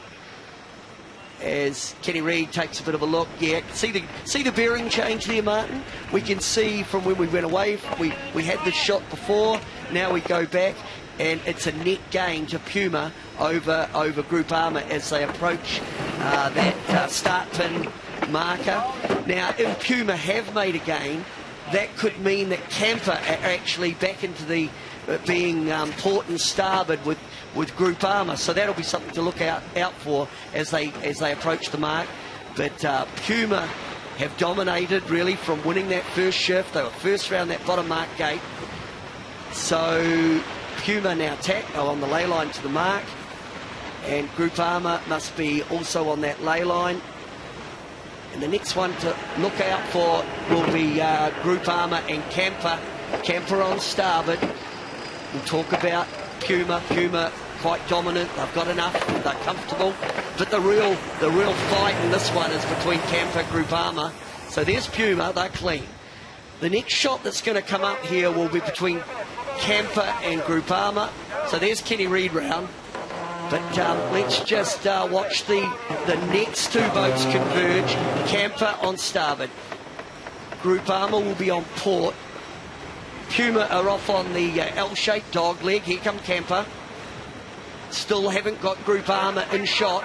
As Kenny Reid takes a bit of a look, yeah, see the bearing change there, Martin. We can see from when we went away, we had this shot before. Now we go back, and it's a net gain to Puma over Groupama as they approach that start pin marker. Now, if Puma have made a gain, that could mean that Camper are actually back into the being port and starboard with Groupama, so that'll be something to look out for as they approach the mark. But Puma have dominated really from winning that first shift. They were first round that bottom mark gate. So Puma now are on the ley line to the mark, and Groupama must be also on that ley line. And the next one to look out for will be Groupama and Camper. Camper on starboard. We'll talk about Puma. Puma quite dominant. They've got enough. They're comfortable. But the real fight in this one is between Camper and Groupama. So there's Puma. They're clean. The next shot that's going to come up here will be between Camper and Groupama. So there's Kenny Reid round. But let's just watch the next two boats converge. Camper on starboard. Groupama will be on port. Puma are off on the L-shaped dog leg. Here come Camper. Still haven't got Groupama in shot.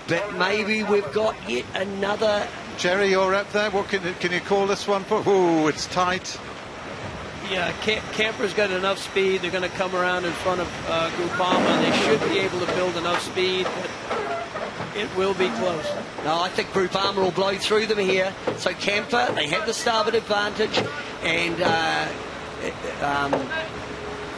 But maybe we've got yet another. Jerry, you're up there. What can you call this one for? Oh, it's tight. Yeah, Camper's got enough speed. They're going to come around in front of Groupama. They should be able to build enough speed, but it will be close. No, I think Groupama will blow through them here. So Camper, they have the starboard advantage, and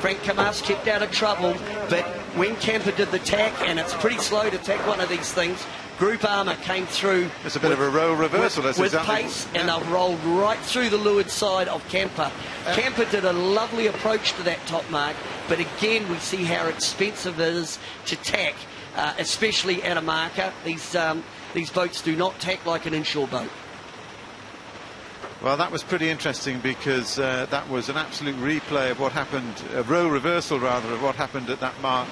Frank Camas kept out of trouble. But when Camper did the tack, and it's pretty slow to tack one of these things, Groupama came through. It's a bit of a roll reversal. With pace, and they've rolled right through the leeward side of Camper. Camper did a lovely approach to that top mark, but again, we see how expensive it is to tack, especially at a marker. These boats do not tack like an inshore boat. Well, that was pretty interesting, because that was an absolute replay of what happened, a row reversal rather, of what happened at that mark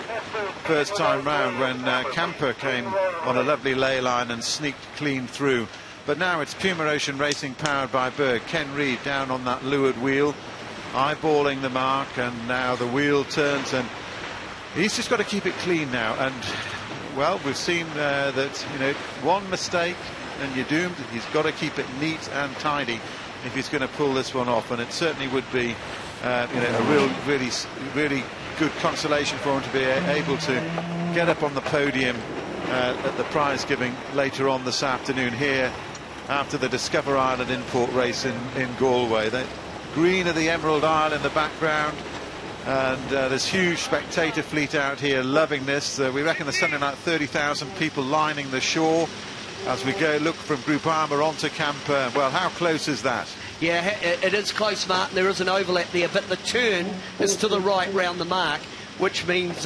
first time round when Camper came on a lovely ley line and sneaked clean through. But now it's Puma Ocean Racing powered by Berg. Ken Reid down on that leeward wheel, eyeballing the mark, and now the wheel turns, and he's just got to keep it clean now. And well, we've seen that, you know, one mistake and you're doomed. He's got to keep it neat and tidy if he's going to pull this one off, and it certainly would be you know, a really good consolation for him to be able to get up on the podium at the prize giving later on this afternoon here after the Discover Island import race in Galway. The green of the Emerald Isle in the background, and there's huge spectator fleet out here loving this. We reckon there's something like 30,000 people lining the shore as we go look from Groupama onto Camper. Well, how close is that? Yeah, it is close, Martin. There is an overlap there, but the turn is to the right round the mark, which means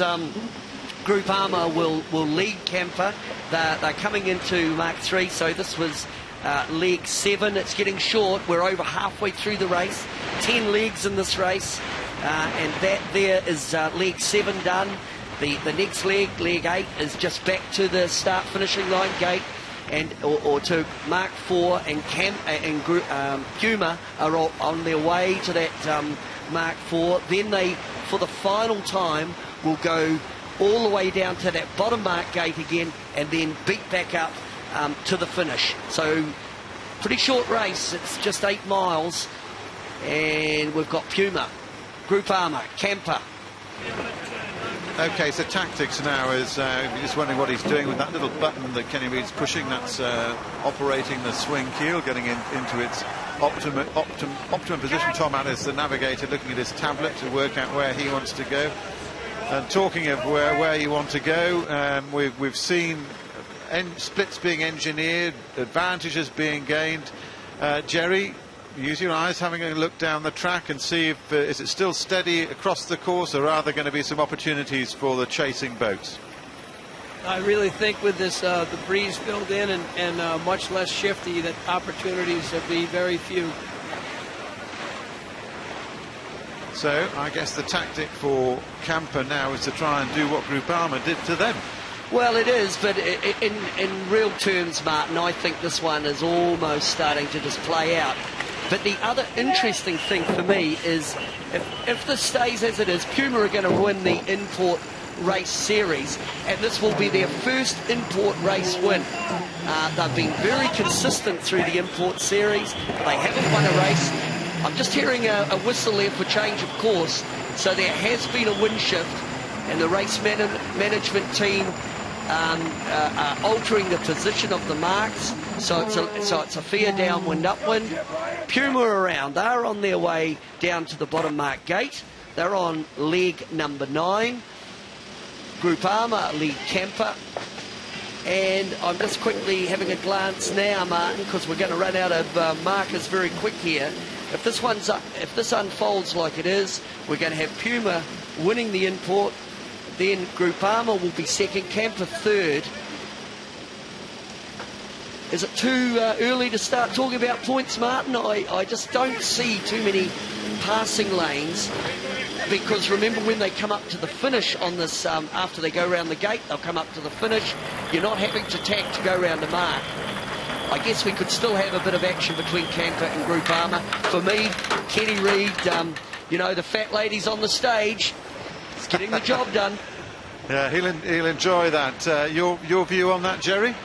Groupama will lead Camper. They're coming into Mark 3, so this was leg 7. It's getting short. We're over halfway through the race. 10 legs in this race. and that there is leg 7 done. The next leg, leg 8, is just back to the start finishing line gate, and or to Mark 4, and Puma are on their way to that Mark 4. Then they, for the final time, will go all the way down to that bottom mark gate again, and then beat back up to the finish. So pretty short race. It's just 8 miles, and we've got Puma, Group Armour, Camper. Okay, so tactics now is just wondering what he's doing with that little button that Kenny Reid's pushing. That's operating the swing keel, getting into its optimum position. Tom Addis, the navigator, looking at his tablet to work out where he wants to go. And talking of where you want to go, we've seen splits being engineered, advantages being gained. Jerry, use your eyes, having a look down the track and see if is it still steady across the course, or are there going to be some opportunities for the chasing boats? I really think with this the breeze filled in and much less shifty, that opportunities will be very few. So I guess the tactic for Camper now is to try and do what Group Armour did to them. Well, it is, but in real terms, Martin, I think this one is almost starting to just play out. But the other interesting thing for me is if this stays as it is, Puma are going to win the import race series, and this will be their first import race win. They've been very consistent through the import series. They haven't won a race. I'm just hearing a whistle there for change of course. So there has been a wind shift, and the race management team altering the position of the marks. So it's a fair downwind, upwind. Puma are around. They're on their way down to the bottom mark gate. They're on leg number 9. Group Armour lead Camper. And I'm just quickly having a glance now, Martin, because we're going to run out of markers very quick here. If this unfolds like it is, we're going to have Puma winning the import. Then Group Armour will be second, Camper third. Is it too early to start talking about points, Martin? I just don't see too many passing lanes, because remember, when they come up to the finish on this, after they go around the gate, they'll come up to the finish. You're not having to tack to go around the mark. I guess we could still have a bit of action between Camper and Group Armour. For me, Kenny Reid, you know, the fat lady's on the stage. He's getting the job done. Yeah, he'll enjoy that. Your view on that, Jerry?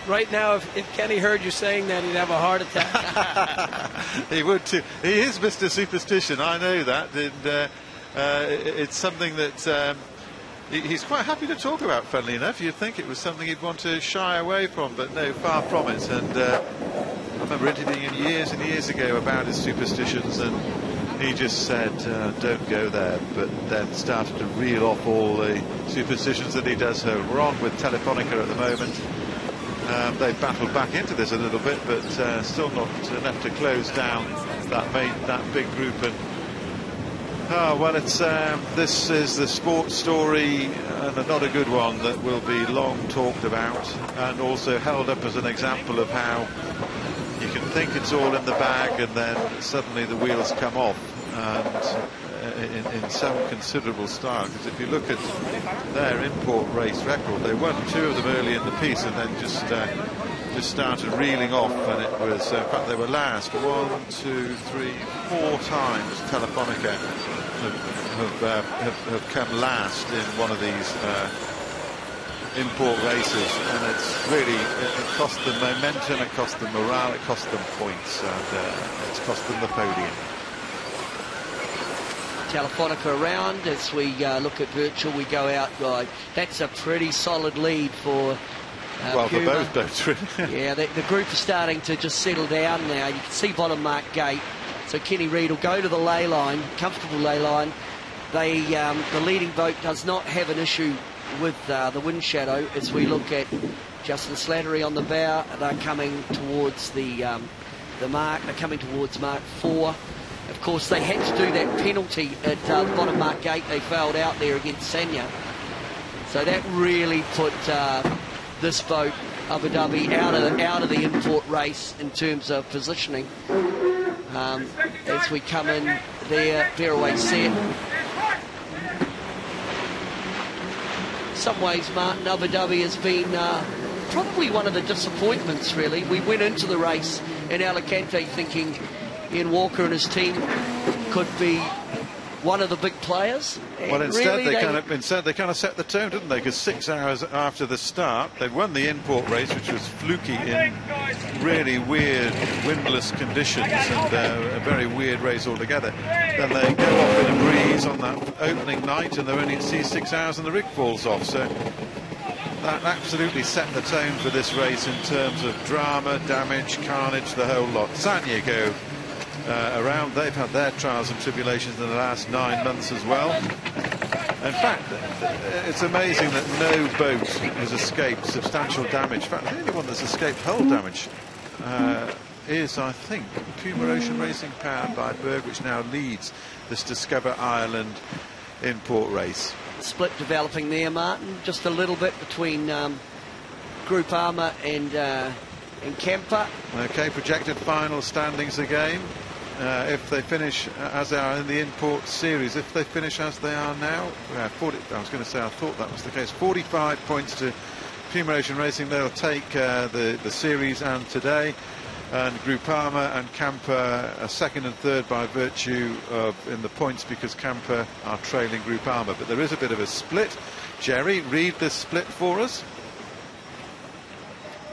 Right now, if Kenny heard you saying that, he'd have a heart attack. He would too. He is Mr. Superstition, I know that. And it's something that he's quite happy to talk about, funnily enough. You'd think it was something he'd want to shy away from, but no, far from it. And I remember interviewing him years and years ago about his superstitions, and he just said, don't go there, but then started to reel off all the superstitions that he does. So we're on with Telefonica at the moment. They've battled back into this a little bit, but still not enough to close down that big group. And well, it's this is the sports story, and not a good one, that will be long talked about, and also held up as an example of how you can think it's all in the bag, and then suddenly the wheels come off, and in some considerable style. Because if you look at their import race record, they won 2 of them early in the piece, and then just started reeling off, and it was in fact they were last 1, 2, 3, 4 times. Telefonica have come last in one of these import races, and it's really it cost them momentum, it cost them morale, it cost them points, and it's cost them the podium. Telefonica around as we look at virtual. We go out, guys. That's a pretty solid lead for well, Puma. for both boats, really. Yeah, the group is starting to just settle down now. You can see bottom mark gate. So Kenny Reid will go to the lay line, comfortable lay line. The leading boat does not have an issue with the wind shadow. As we look at Justin Slattery on the bow, they're coming towards the mark. They're coming towards Mark 4. Of course, they had to do that penalty at the bottom mark gate. They failed out there against Sanya. So that really put this boat, Abu Dhabi, out of the import race in terms of positioning. as we come in there, fairway set. In some ways, Martin, Abu Dhabi has been probably one of the disappointments, really. We went into the race in Alicante thinking Ian Walker and his team could be one of the big players. Well, instead really they kind of set the tone, didn't they? Because 6 hours after the start, they won the import race, which was fluky in really weird windless conditions and a very weird race altogether. Then they go off in a breeze on that opening night, and they're only at sea 6 hours, and the rig falls off. So that absolutely set the tone for this race in terms of drama, damage, carnage, the whole lot. Sanya go around. They've had their trials and tribulations in the last 9 months as well. In fact, it's amazing that no boat has escaped substantial damage. In fact, the only one that's escaped hull damage is, I think, Puma Ocean Racing, powered by Berg, which now leads this Discover Ireland import race. Split developing there, Martin, just a little bit between Group Armour and Kemper. Okay, projected final standings again. If they finish as they are in the import series, if they finish as they are now, 40, I was going to say I thought that was the case, 45 points to Puma Ocean Racing. They'll take the series and today, and Groupama and Camper are second and third by virtue of in the points, because Camper are trailing Groupama. But there is a bit of a split. Jerry, read this split for us.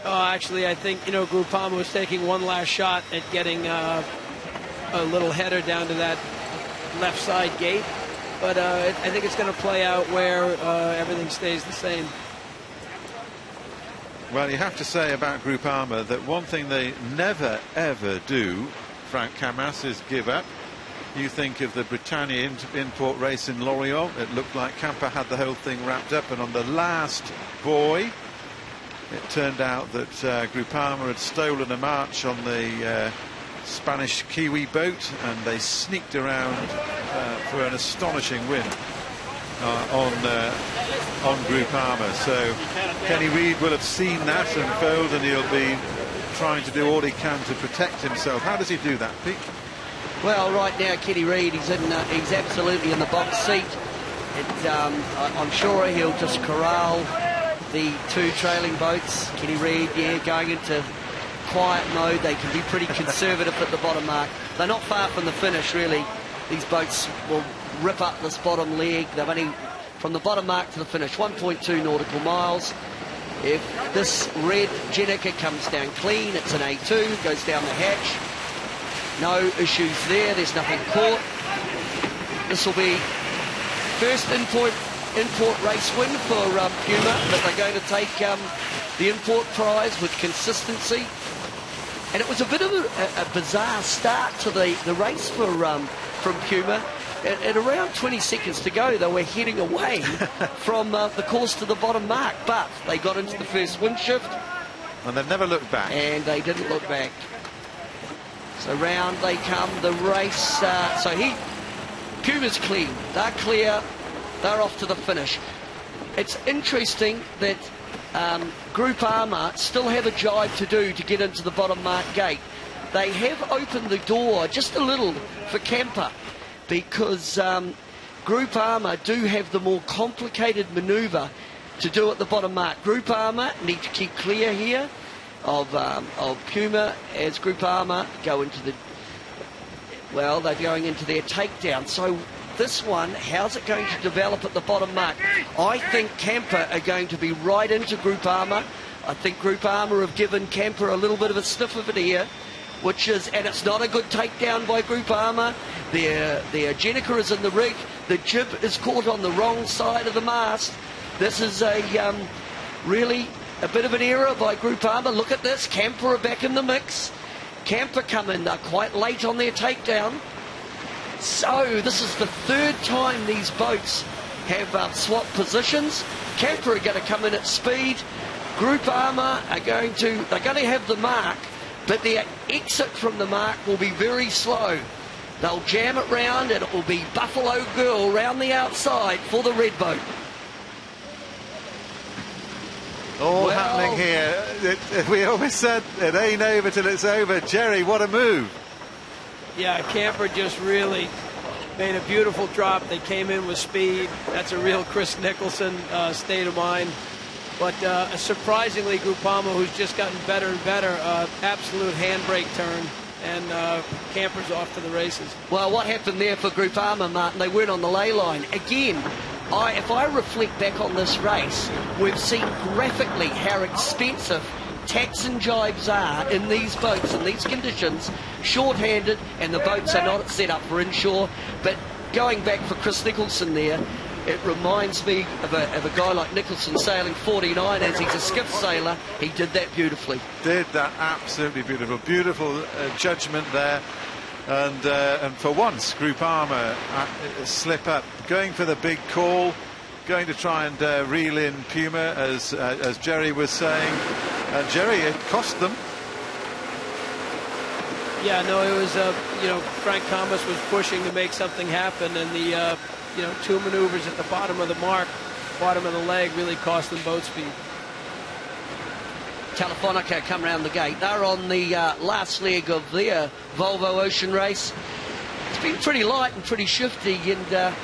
Actually, I think, Groupama was taking one last shot at getting a little header down to that left side gate. But I think it's going to play out where everything stays the same. Well, you have to say about Groupama that one thing they never, ever do, Frank Camas, is give up. You think of the Britannia import race in Lorient, it looked like Camper had the whole thing wrapped up, and on the last buoy, it turned out that Groupama had stolen a march on the Spanish Kiwi boat, and they sneaked around for an astonishing win on Groupama. So Kenny Reid will have seen that unfold, and he'll be trying to do all he can to protect himself. How does he do that, Pete? Well, right now, Kenny Reid, he's absolutely in the box seat. I'm sure he'll just corral the two trailing boats. Kenny Reid, going into quiet mode. They can be pretty conservative at the bottom mark. They're not far from the finish, really. These boats will rip up this bottom leg. They've only, from the bottom mark to the finish, 1.2 nautical miles. If this red Jenica comes down clean, it's an A2, goes down the hatch. No issues there, there's nothing caught. This will be first import race win for Puma, but they're going to take the import prize with consistency. And it was a bit of a bizarre start to the race from Puma. At around 20 seconds to go, they were heading away from the course to the bottom mark, but they got into the first wind shift. And they've never looked back. And they didn't look back. So round they come, the race. Puma's clean. They're clear. They're off to the finish. It's interesting that Groupama still have a jibe to do to get into the bottom mark gate. They have opened the door just a little for Camper, because Groupama do have the more complicated manoeuvre to do at the bottom mark. Groupama need to keep clear here of Puma as Groupama go into they're going into their takedown. So this one, how's it going to develop at the bottom mark? I think Camper are going to be right into Groupama. I think Groupama have given Camper a little bit of a sniff of it here, and it's not a good takedown by Groupama. Their Jenica is in the rig. The jib is caught on the wrong side of the mast. This is really a bit of an error by Groupama. Look at this. Camper are back in the mix. Camper come in. They're quite late on their takedown. So this is the third time these boats have swapped positions. Camper are going to come in at speed. Groupama are going to have the mark, but their exit from the mark will be very slow. They'll jam it round, and it will be Buffalo Girl round the outside for the red boat. All happening here. We always said it ain't over till it's over. Jerry, what a move. Yeah, Camper just really made a beautiful drop. They came in with speed. That's a real Chris Nicholson state of mind. But surprisingly, Groupama, who's just gotten better and better, absolute handbrake turn, and Camper's off to the races. Well, what happened there for Groupama, Martin? They weren't on the ley line. Again, if I reflect back on this race, we've seen graphically how expensive tacks and jibes are in these boats, in these conditions, short-handed, and the boats are not set up for inshore. But going back for Chris Nicholson there, it reminds me of a guy like Nicholson sailing 49 as he's a skiff sailor. He did that beautifully. Did that absolutely beautiful. Beautiful judgment there. And for once, Groupama slip up, going for the big call, going to try and reel in Puma, as Jerry was saying. And Jerry, it cost them. Yeah, no, it was, Frank Thomas was pushing to make something happen, and the, two maneuvers at the bottom of the mark, bottom of the leg, really cost them boat speed. Telefonica come round the gate. They're on the last leg of their Volvo Ocean Race. It's been pretty light and pretty shifty, and,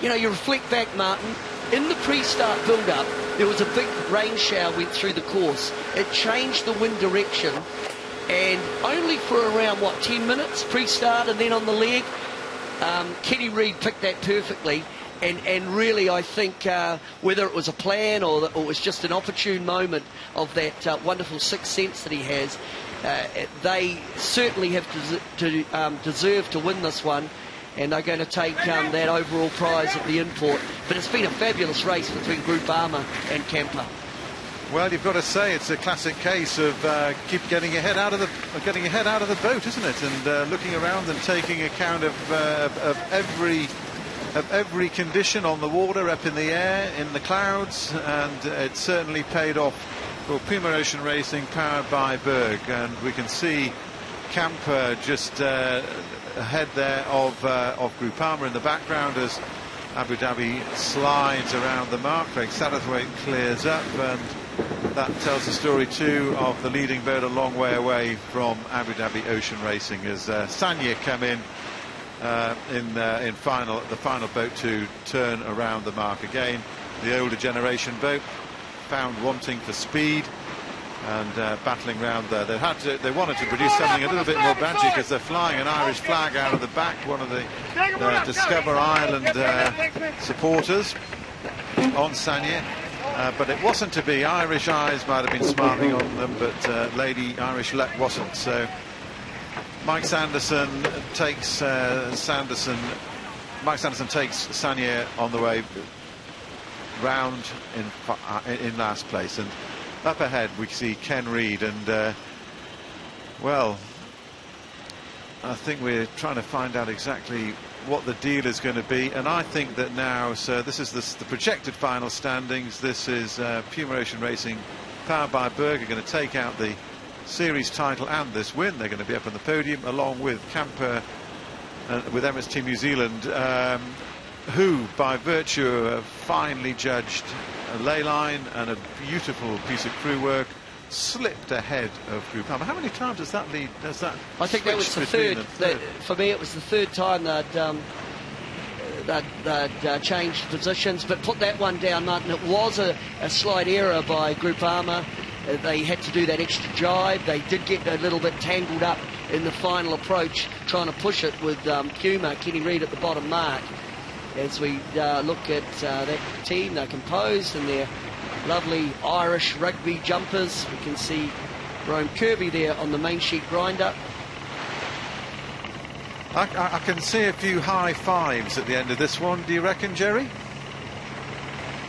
you reflect back, Martin, in the pre-start build-up, there was a big rain shower went through the course. It changed the wind direction, and only for around, 10 minutes pre-start and then on the leg, Kenny Reid picked that perfectly, and really I think whether it was a plan or it was just an opportune moment of that wonderful sixth sense that he has, they certainly have deserve to win this one, and they're going to take that overall prize at the import. But it's been a fabulous race between Groupama and Camper. Well, you've got to say it's a classic case of keep getting your head out of the boat, isn't it? And looking around and taking account of every condition on the water, up in the air, in the clouds, and it certainly paid off for Puma Ocean Racing, powered by Berg. And we can see Camper just ahead there of Groupama in the background as Abu Dhabi slides around the mark. Craig Satterthwaite clears up, and that tells the story too of the leading boat a long way away from Abu Dhabi Ocean Racing as Sanya come in the final boat to turn around the mark again. The older generation boat found wanting for speed and battling round there. They wanted to produce something a little bit more badgy because they're flying an Irish flag out of the back, one of the Discover Ireland supporters on Sanya. But it wasn't to be. Irish eyes might have been smiling on them, but Lady Irish luck wasn't. So Mike Sanderson takes Sanya on the way round in last place, and up ahead we see Ken Reid, and well, I think we're trying to find out exactly what the deal is going to be, and I think that now, so this is the projected final standings. This is Puma Ocean Racing, powered by Berg, are going to take out the series title and this win. They're going to be up on the podium along with Camper, with Emirates Team New Zealand, who by virtue of finely judged a ley line and a beautiful piece of crew work slipped ahead of Groupama. How many times does that lead? I think that was the third. For me, it was the third time they'd changed positions. But put that one down, Martin. It was a slight error by Groupama. They had to do that extra jibe. They did get a little bit tangled up in the final approach, trying to push it with Puma, Kenny Reid at the bottom mark. As we look at that team, they're composed in their lovely Irish rugby jumpers. We can see Rome Kirby there on the main sheet grinder. I can see a few high fives at the end of this one. Do you reckon, Jerry?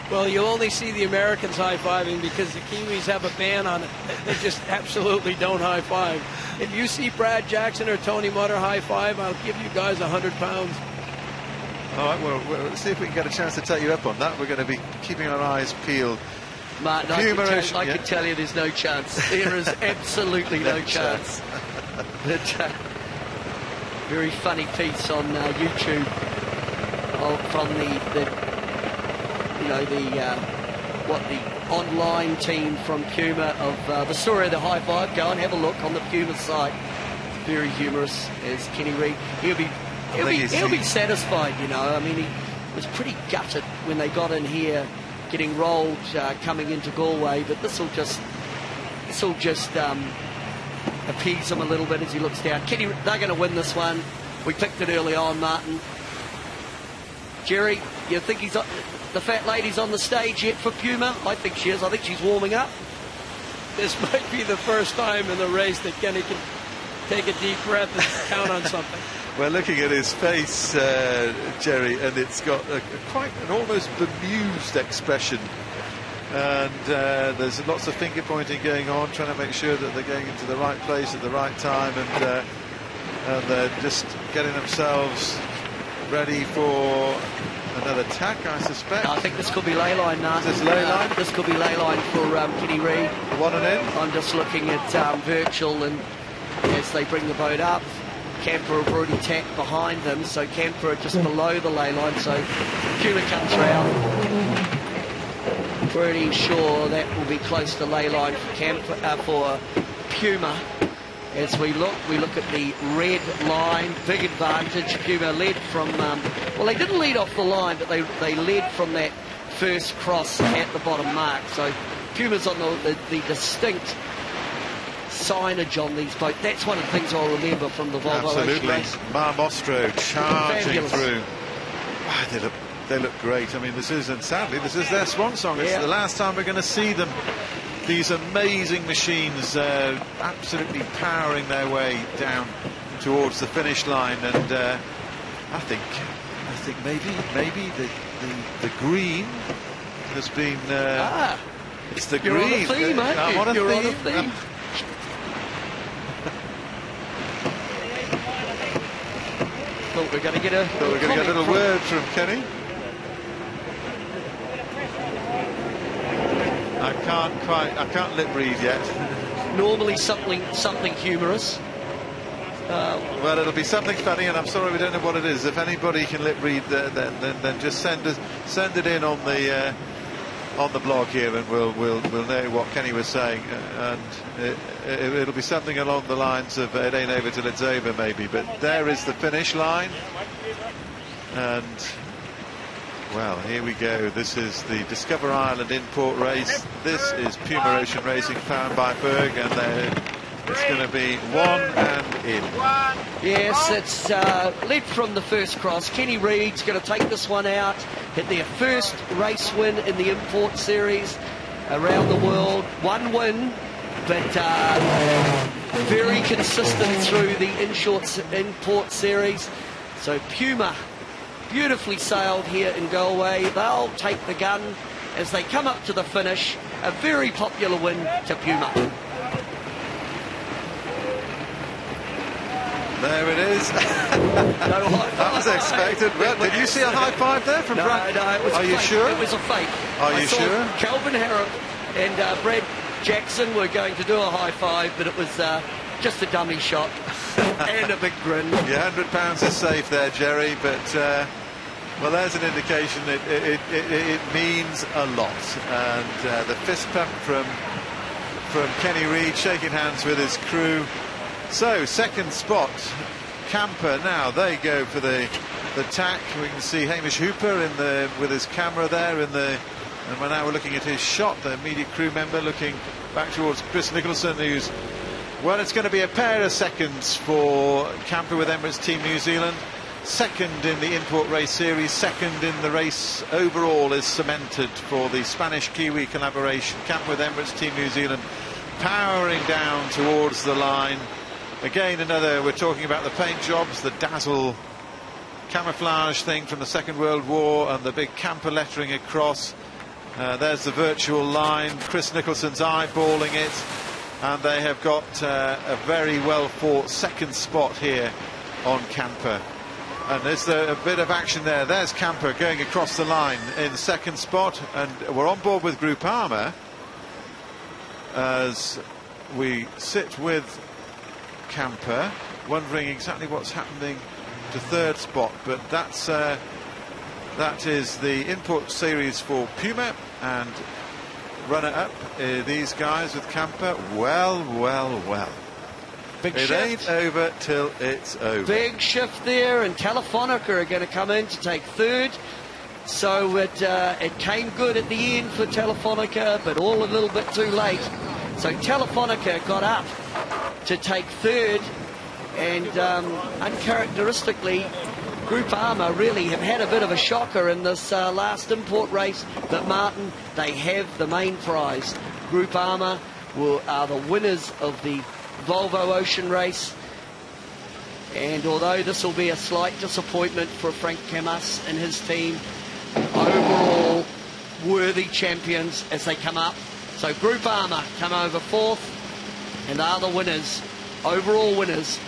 Well, you'll only see the Americans high-fiving because the Kiwis have a ban on it. They just absolutely don't high-five. If you see Brad Jackson or Tony Mutter high-five, I'll give you guys 100 pounds. All right, well, let's see if we can get a chance to take you up on that. We're going to be keeping our eyes peeled. Martin, I can tell you there's no chance. There is absolutely no chance. But, very funny piece on YouTube from the online team from Puma of the story of the high five. Go and have a look on the Puma site. very humorous as Kenny Reid. He'll be satisfied, you know. I mean, he was pretty gutted when they got in here, getting rolled coming into Galway, but this will just appease him a little bit as he looks down. Kenny, they're going to win this one. We picked it early on, Martin. Jerry, you think the fat lady's on the stage yet for Puma? I think she is. I think she's warming up. This might be the first time in the race that Kenny can take a deep breath and count on something. We're looking at his face, Jerry, and it's got quite an almost bemused expression. And there's lots of finger pointing going on, trying to make sure that they're going into the right place at the right time, and they're just getting themselves ready for another tack, I suspect. I think this could be ley line now. Is this ley line? This could be ley line for Kenny Reid. One and in. I'm just looking at virtual, and as they bring the boat up, Camper have already tacked behind them, so Camper are just below the ley line, so Puma comes round. Pretty sure that will be close to ley line for Puma. As we look at the red line, big advantage. Puma led from, well, they didn't lead off the line, but they led from that first cross at the bottom mark. So Puma's on the distinct signage on these boats. That's one of the things I'll remember from the Volvo Ocean Race. Mar Mostro charging Fabulous. through. Wow, they look great. I mean, sadly, this is their swan song. It's the last time we're going to see them. These amazing machines absolutely powering their way down towards the finish line, and I think maybe the green has been. It's the You're green. on a theme, aren't you? I'm on a You're on a theme. theme. Thought we're going to get a little word from Kenny. I can't lip read yet. Normally something humorous. Well, it'll be something funny, and I'm sorry we don't know what it is. If anybody can lip read, then just send it in on the blog here, and we'll know what Kenny was saying. And it'll be something along the lines of "It ain't over till it's over," maybe. But there is the finish line, and. Well, here we go. This is the Discover Ireland import race. This is Puma Ocean Racing, powered by Berg, and it's going to be one and in. Yes, it's led from the first cross. Kenny Reid's going to take this one out, hit their first race win in the import series around the world. One win, but very consistent through the import series. So Puma beautifully sailed here in Galway. They'll take the gun as they come up to the finish. A very popular win to Puma. There it is. That was expected. Well, did you see a high five there from Brad? No, it was Are a you fake. sure? It was a fake. Are you sure? Calvin Harrop and Brad Jackson were going to do a high five, but it was just a dummy shot and a big grin. Your £100 is safe there, Jerry, but well, there's an indication it means a lot. And the fist pump from Kenny Reid, shaking hands with his crew. So second spot, Camper. Now they go for the tack. We can see Hamish Hooper with his camera there and now we're looking at his shot. The media crew member looking back towards Chris Nicholson, who's. Well, it's going to be a pair of seconds for Camper with Emirates Team New Zealand. Second in the import race series, second in the race overall is cemented for the Spanish-Kiwi collaboration. Camper with Emirates Team New Zealand powering down towards the line. Again, we're talking about the paint jobs, the Dazzle camouflage thing from the Second World War, and the big Camper lettering across. There's the virtual line. Chris Nicholson's eyeballing it. And they have got a very well fought second spot here on Camper. And there's a bit of action there. There's Camper going across the line in second spot. And we're on board with Groupama as we sit with Camper, wondering exactly what's happening to third spot. But that is the import series for Puma, and runner-up, these guys with Camper. Well. Big It shift. ain't over till it's over. Big shift there, and Telefonica are going to come in to take third. So it came good at the end for Telefonica, but all a little bit too late. So Telefonica got up to take third, and uncharacteristically, Group Armour really have had a bit of a shocker in this last import race. But Martin, they have the main prize. Group Armour are the winners of the Volvo Ocean Race. And although this will be a slight disappointment for Frank Camas and his team, overall worthy champions as they come up. So Group Armour come over fourth, and are the winners, overall winners.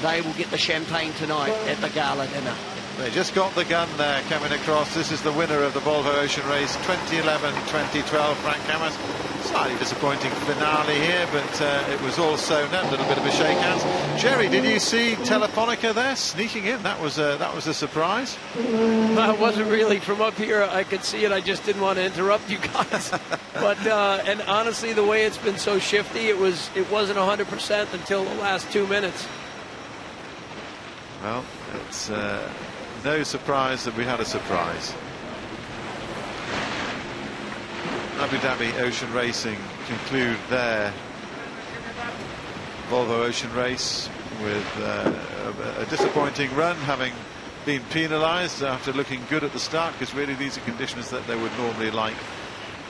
They will get the champagne tonight at the gala dinner. They just got the gun there coming across. This is the winner of the Volvo Ocean Race 2011-2012, Frank Camas. Slightly disappointing finale here, but it was all sewn up. A little bit of a shake hands. Jerry, did you see Telefonica there sneaking in? That was a surprise. No, it wasn't really. From up here, I could see it. I just didn't want to interrupt you guys. But and honestly, the way it's been so shifty, it wasn't 100% until the last 2 minutes. Well, it's no surprise that we had a surprise. Abu Dhabi Ocean Racing conclude their Volvo Ocean Race with a disappointing run, having been penalised after looking good at the start, because really these are conditions that they would normally like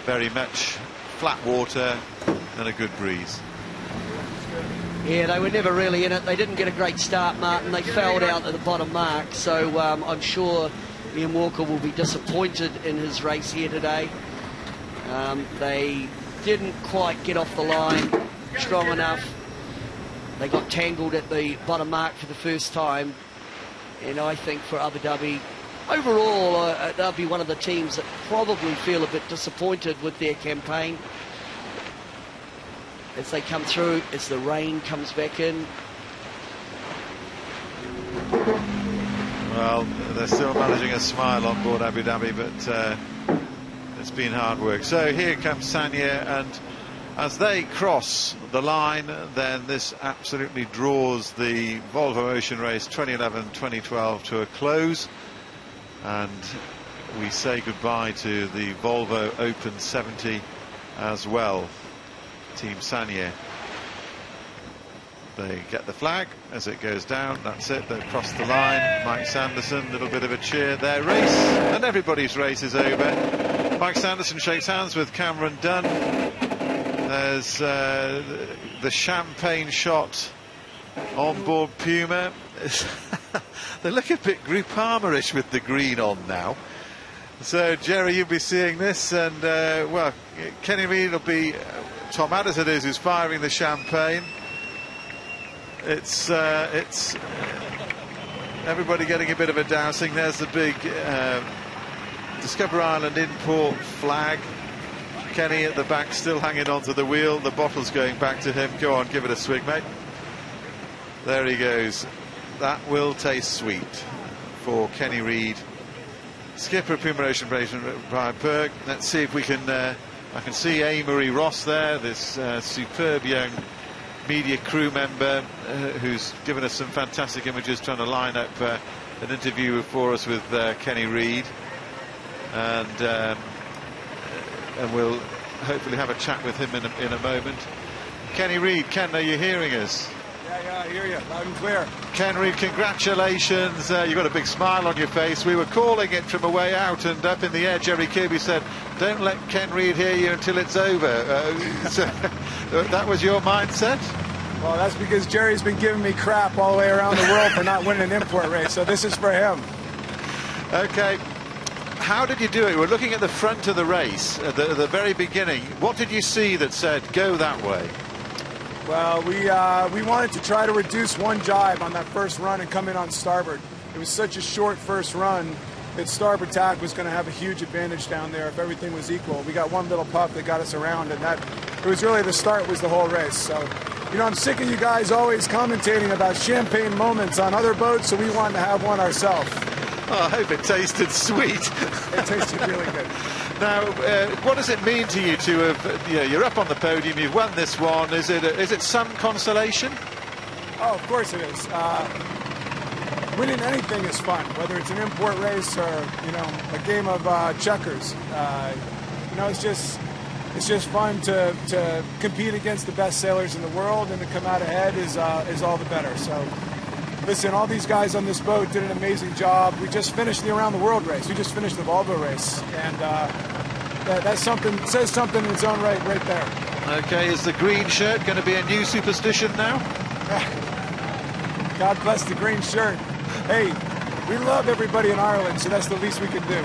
very much. Flat water and a good breeze. Yeah, they were never really in it. They didn't get a great start, Martin. They fouled out at the bottom mark. So I'm sure Ian Walker will be disappointed in his race here today. They didn't quite get off the line strong enough. They got tangled at the bottom mark for the first time. And I think for Abu Dhabi, overall, they'll be one of the teams that probably feel a bit disappointed with their campaign as they come through, as the rain comes back in. Well, they're still managing a smile on board Abu Dhabi, but it's been hard work. So here comes Sanya, and as they cross the line, then this absolutely draws the Volvo Ocean Race 2011-2012 to a close, and we say goodbye to the Volvo Open 70 as well. Team Sanya, they get the flag as it goes down. That's it, they've crossed the line. Mike Sanderson, a little bit of a cheer. Their race, and everybody's race, is over. Mike Sanderson shakes hands with Cameron Dunn. There's the champagne shot on board Puma. They look a bit Group Armour-ish with the green on now. So Jerry, you'll be seeing this, and well, Kenny Reid will be Tom Addis it is who's firing the champagne. It's everybody getting a bit of a dousing. There's the big Discover Island import flag. Kenny at the back still hanging onto the wheel. The bottle's going back to him. Go on, give it a swig, mate. There he goes. That will taste sweet for Kenny Reid, skipper of Puma Ocean Race, Brian Perk. Let's see if we can. I can see A-Marie Ross there, this superb young media crew member who's given us some fantastic images, trying to line up an interview for us with Kenny Reid, and we'll hopefully have a chat with him in a moment. Kenny Reid, Ken, are you hearing us? Yeah, I hear you, loud and clear. Ken Reid, congratulations. You've got a big smile on your face. We were calling it from a way out, and up in the air, Jerry Kirby said, don't let Ken Reid hear you until it's over. So that was your mindset? Well, that's because Jerry's been giving me crap all the way around the world for not winning an import race, so this is for him. Okay. How did you do it? We're looking at the front of the race, at the very beginning. What did you see that said, go that way? Well, we wanted to try to reduce one jibe on that first run and come in on starboard. It was such a short first run that starboard tack was going to have a huge advantage down there if everything was equal. We got one little puff that got us around, and that it was really the start was the whole race. So, you know, I'm sick of you guys always commentating about champagne moments on other boats, so we wanted to have one ourselves. Oh, I hope it tasted sweet. It tasted really good. Now, what does it mean to you to have, you're up on the podium, you've won this one, is it some consolation? Oh, of course it is. Winning anything is fun, whether it's an import race or, you know, a game of checkers. You know, it's just fun to compete against the best sailors in the world, and to come out ahead is all the better. So, listen, all these guys on this boat did an amazing job. We just finished the Around the World race. We just finished the Volvo race, and that's something, says something in its own right there. Okay, is the green shirt going to be a new superstition now? God bless the green shirt. Hey, we love everybody in Ireland, so that's the least we can do.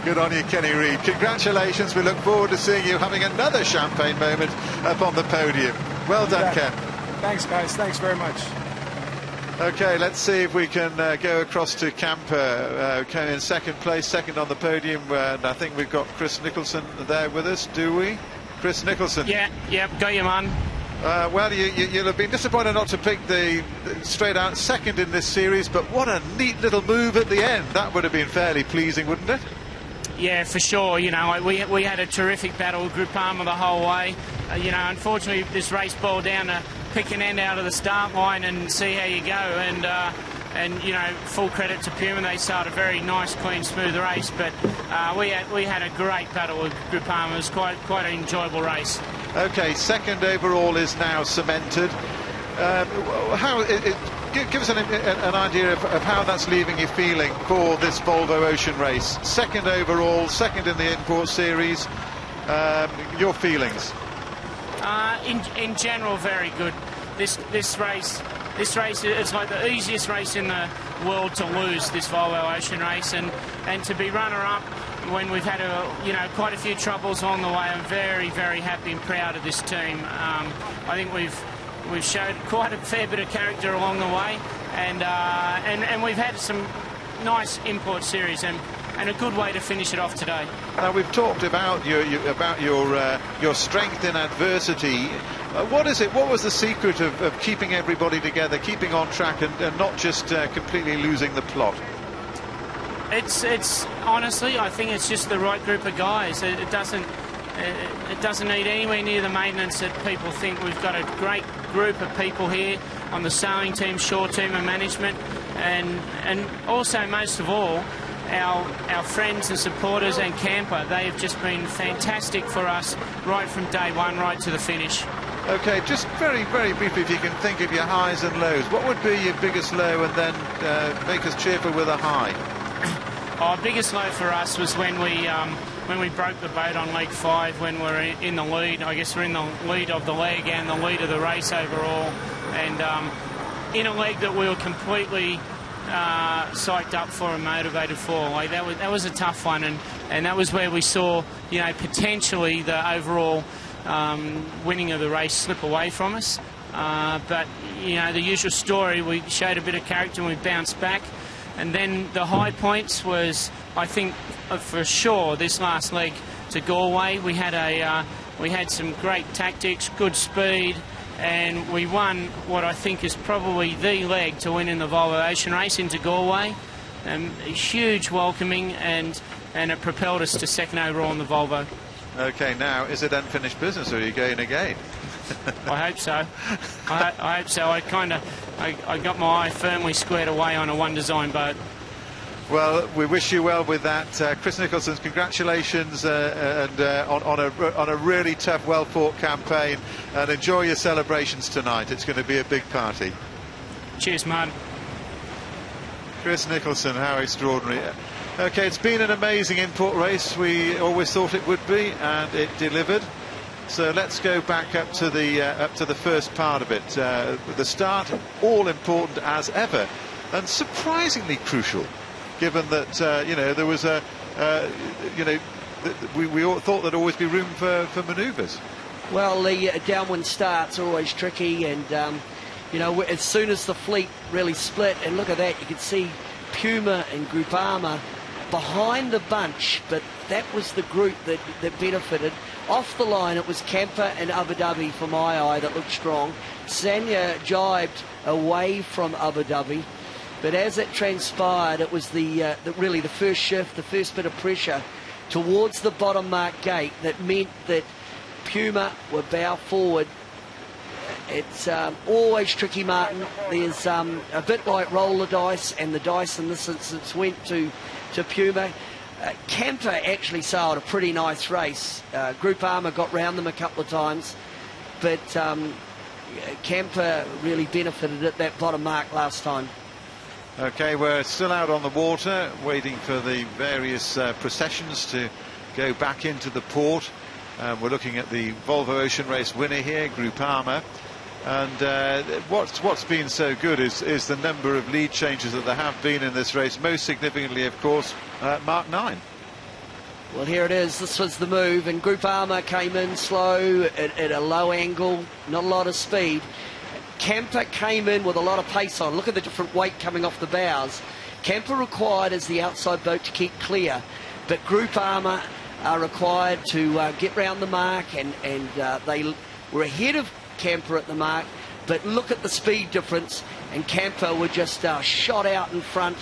Good on you, Kenny Reid. Congratulations. We look forward to seeing you having another champagne moment up on the podium. Well done, Ken. Thanks, guys. Thanks very much. Okay, let's see if we can go across to Camper. Came in second place, second on the podium. And I think we've got Chris Nicholson there with us, do we? Chris Nicholson. Yeah, got you, man. Well, you'll have been disappointed not to pick the straight out second in this series, but what a neat little move at the end. That would have been fairly pleasing, wouldn't it? Yeah, for sure. You know, we had a terrific battle with Groupama the whole way. You know, unfortunately, this race boiled down to pick an end out of the start line and see how you go. And you know, full credit to Puma. They started a very nice, clean, smooth race. But we had a great battle with Groupama. It was quite an enjoyable race. Okay, second overall is now cemented. Give us an idea of how that's leaving you feeling for this Volvo Ocean Race. Second overall, second in the import series. Your feelings? In general, very good. This race, it's like the easiest race in the world to lose, this Volvo Ocean Race, and to be runner-up when we've had quite a few troubles along the way. I'm very, very happy and proud of this team. I think we've showed quite a fair bit of character along the way, and we've had some nice import series and a good way to finish it off today. Now, we've talked about your strength in adversity. What is it? What was the secret of keeping everybody together, keeping on track, and not just completely losing the plot? It's honestly, I think it's just the right group of guys. It doesn't need anywhere near the maintenance that people think. We've got a great group of people here on the sailing team, shore team and management, and also, most of all, our friends and supporters and Camper. They have just been fantastic for us right from day one right to the finish. Okay, just very, very briefly, if you can think of your highs and lows, what would be your biggest low, and then make us cheerful with a high? Our biggest low for us was when we broke the boat on leg 5, when we're in the lead. I guess we're in the lead of the leg and the lead of the race overall, and in a leg that we were completely psyched up for and motivated for. Like that was a tough one, and that was where we saw, you know, potentially the overall winning of the race slip away from us. But you know, the usual story, we showed a bit of character and we bounced back. And then the high points was, I think, for sure, this last leg to Galway. We had some great tactics, good speed, and we won what I think is probably the leg to win in the Volvo Ocean Race into Galway. A huge welcoming, and it propelled us to second overall in the Volvo. Okay, now, is it unfinished business, or are you going again? I hope so. I hope so. I got my eye firmly squared away on a one design boat. Well, we wish you well with that. Chris Nicholson, congratulations on a really tough, well-fought campaign, and enjoy your celebrations tonight. It's going to be a big party. Cheers, man. Chris Nicholson, how extraordinary. Okay, it's been an amazing import race. We always thought it would be, and it delivered. So let's go back up to the first part of it. The start, all important as ever, and surprisingly crucial, given that you know, there was we all thought there'd always be room for manoeuvres. Well, the downwind starts are always tricky, and you know, as soon as the fleet really split, and look at that, you could see Puma and Groupama behind the bunch, but that was the group that benefited. Off the line, it was Camper and Abu Dhabi for my eye that looked strong. Sanya jibed away from Abu Dhabi, but as it transpired, it was really the first shift, the first bit of pressure towards the bottom mark gate that meant that Puma were bow forward It's always tricky, Martin. There's a bit like roller dice, and the dice in this instance went to Puma. Camper actually sailed a pretty nice race. Group Armour got round them a couple of times, but Camper really benefited at that bottom mark last time. Okay, we're still out on the water, waiting for the various processions to go back into the port. We're looking at the Volvo Ocean Race winner here, Group Armour. And what's been so good is the number of lead changes that there have been in this race. Most significantly, of course, Mark 9. Well, here it is. This was the move, and Group Armour came in slow at a low angle, not a lot of speed. Camper came in with a lot of pace on. Look at the different weight coming off the bows. Camper required as the outside boat to keep clear, but Group Armour are required to get round the mark, and they were ahead of Camper at the mark, but look at the speed difference, and Camper were just shot out in front,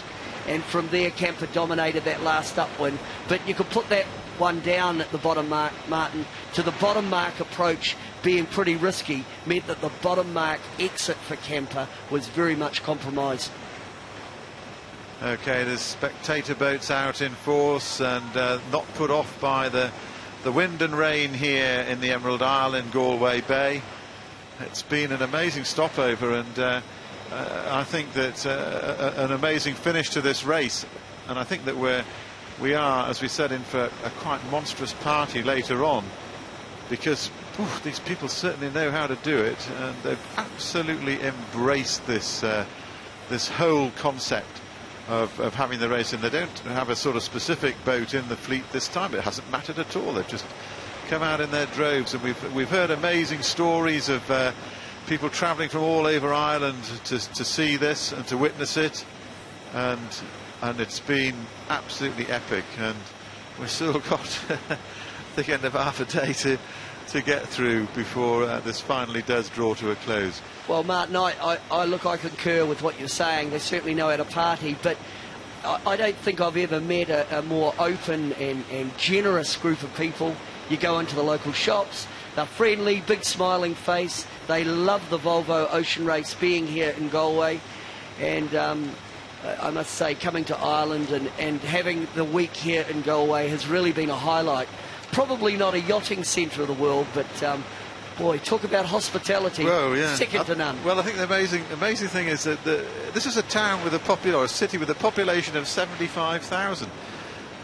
and from there Camper dominated that last upwind. But you could put that one down at the bottom mark, Martin. To the bottom mark approach being pretty risky meant that the bottom mark exit for Camper was very much compromised. Okay, there's spectator boats out in force and not put off by the wind and rain here in the Emerald Isle in Galway Bay. It's been an amazing stopover, and I think that an amazing finish to this race. And I think that we are, as we said, in for a quite monstrous party later on, because these people certainly know how to do it, and they've absolutely embraced this whole concept of having the race in. They don't have a sort of specific boat in the fleet this time. It hasn't mattered at all. They've just come out in their droves, and we've heard amazing stories of people travelling from all over Ireland to see this and to witness it, and it's been absolutely epic. And we've still got the end of half a day to get through before this finally does draw to a close. Well, Martin, I concur with what you're saying. They certainly know how to party, but I don't think I've ever met a more open and generous group of people. You go into the local shops, they're friendly, big smiling face. They love the Volvo Ocean Race being here in Galway, and I must say, coming to Ireland and having the week here in Galway has really been a highlight. Probably not a yachting centre of the world, but boy, talk about hospitality. Well, yeah. Second to none. Well, I think the amazing thing is that this is a town with a city with a population of 75,000.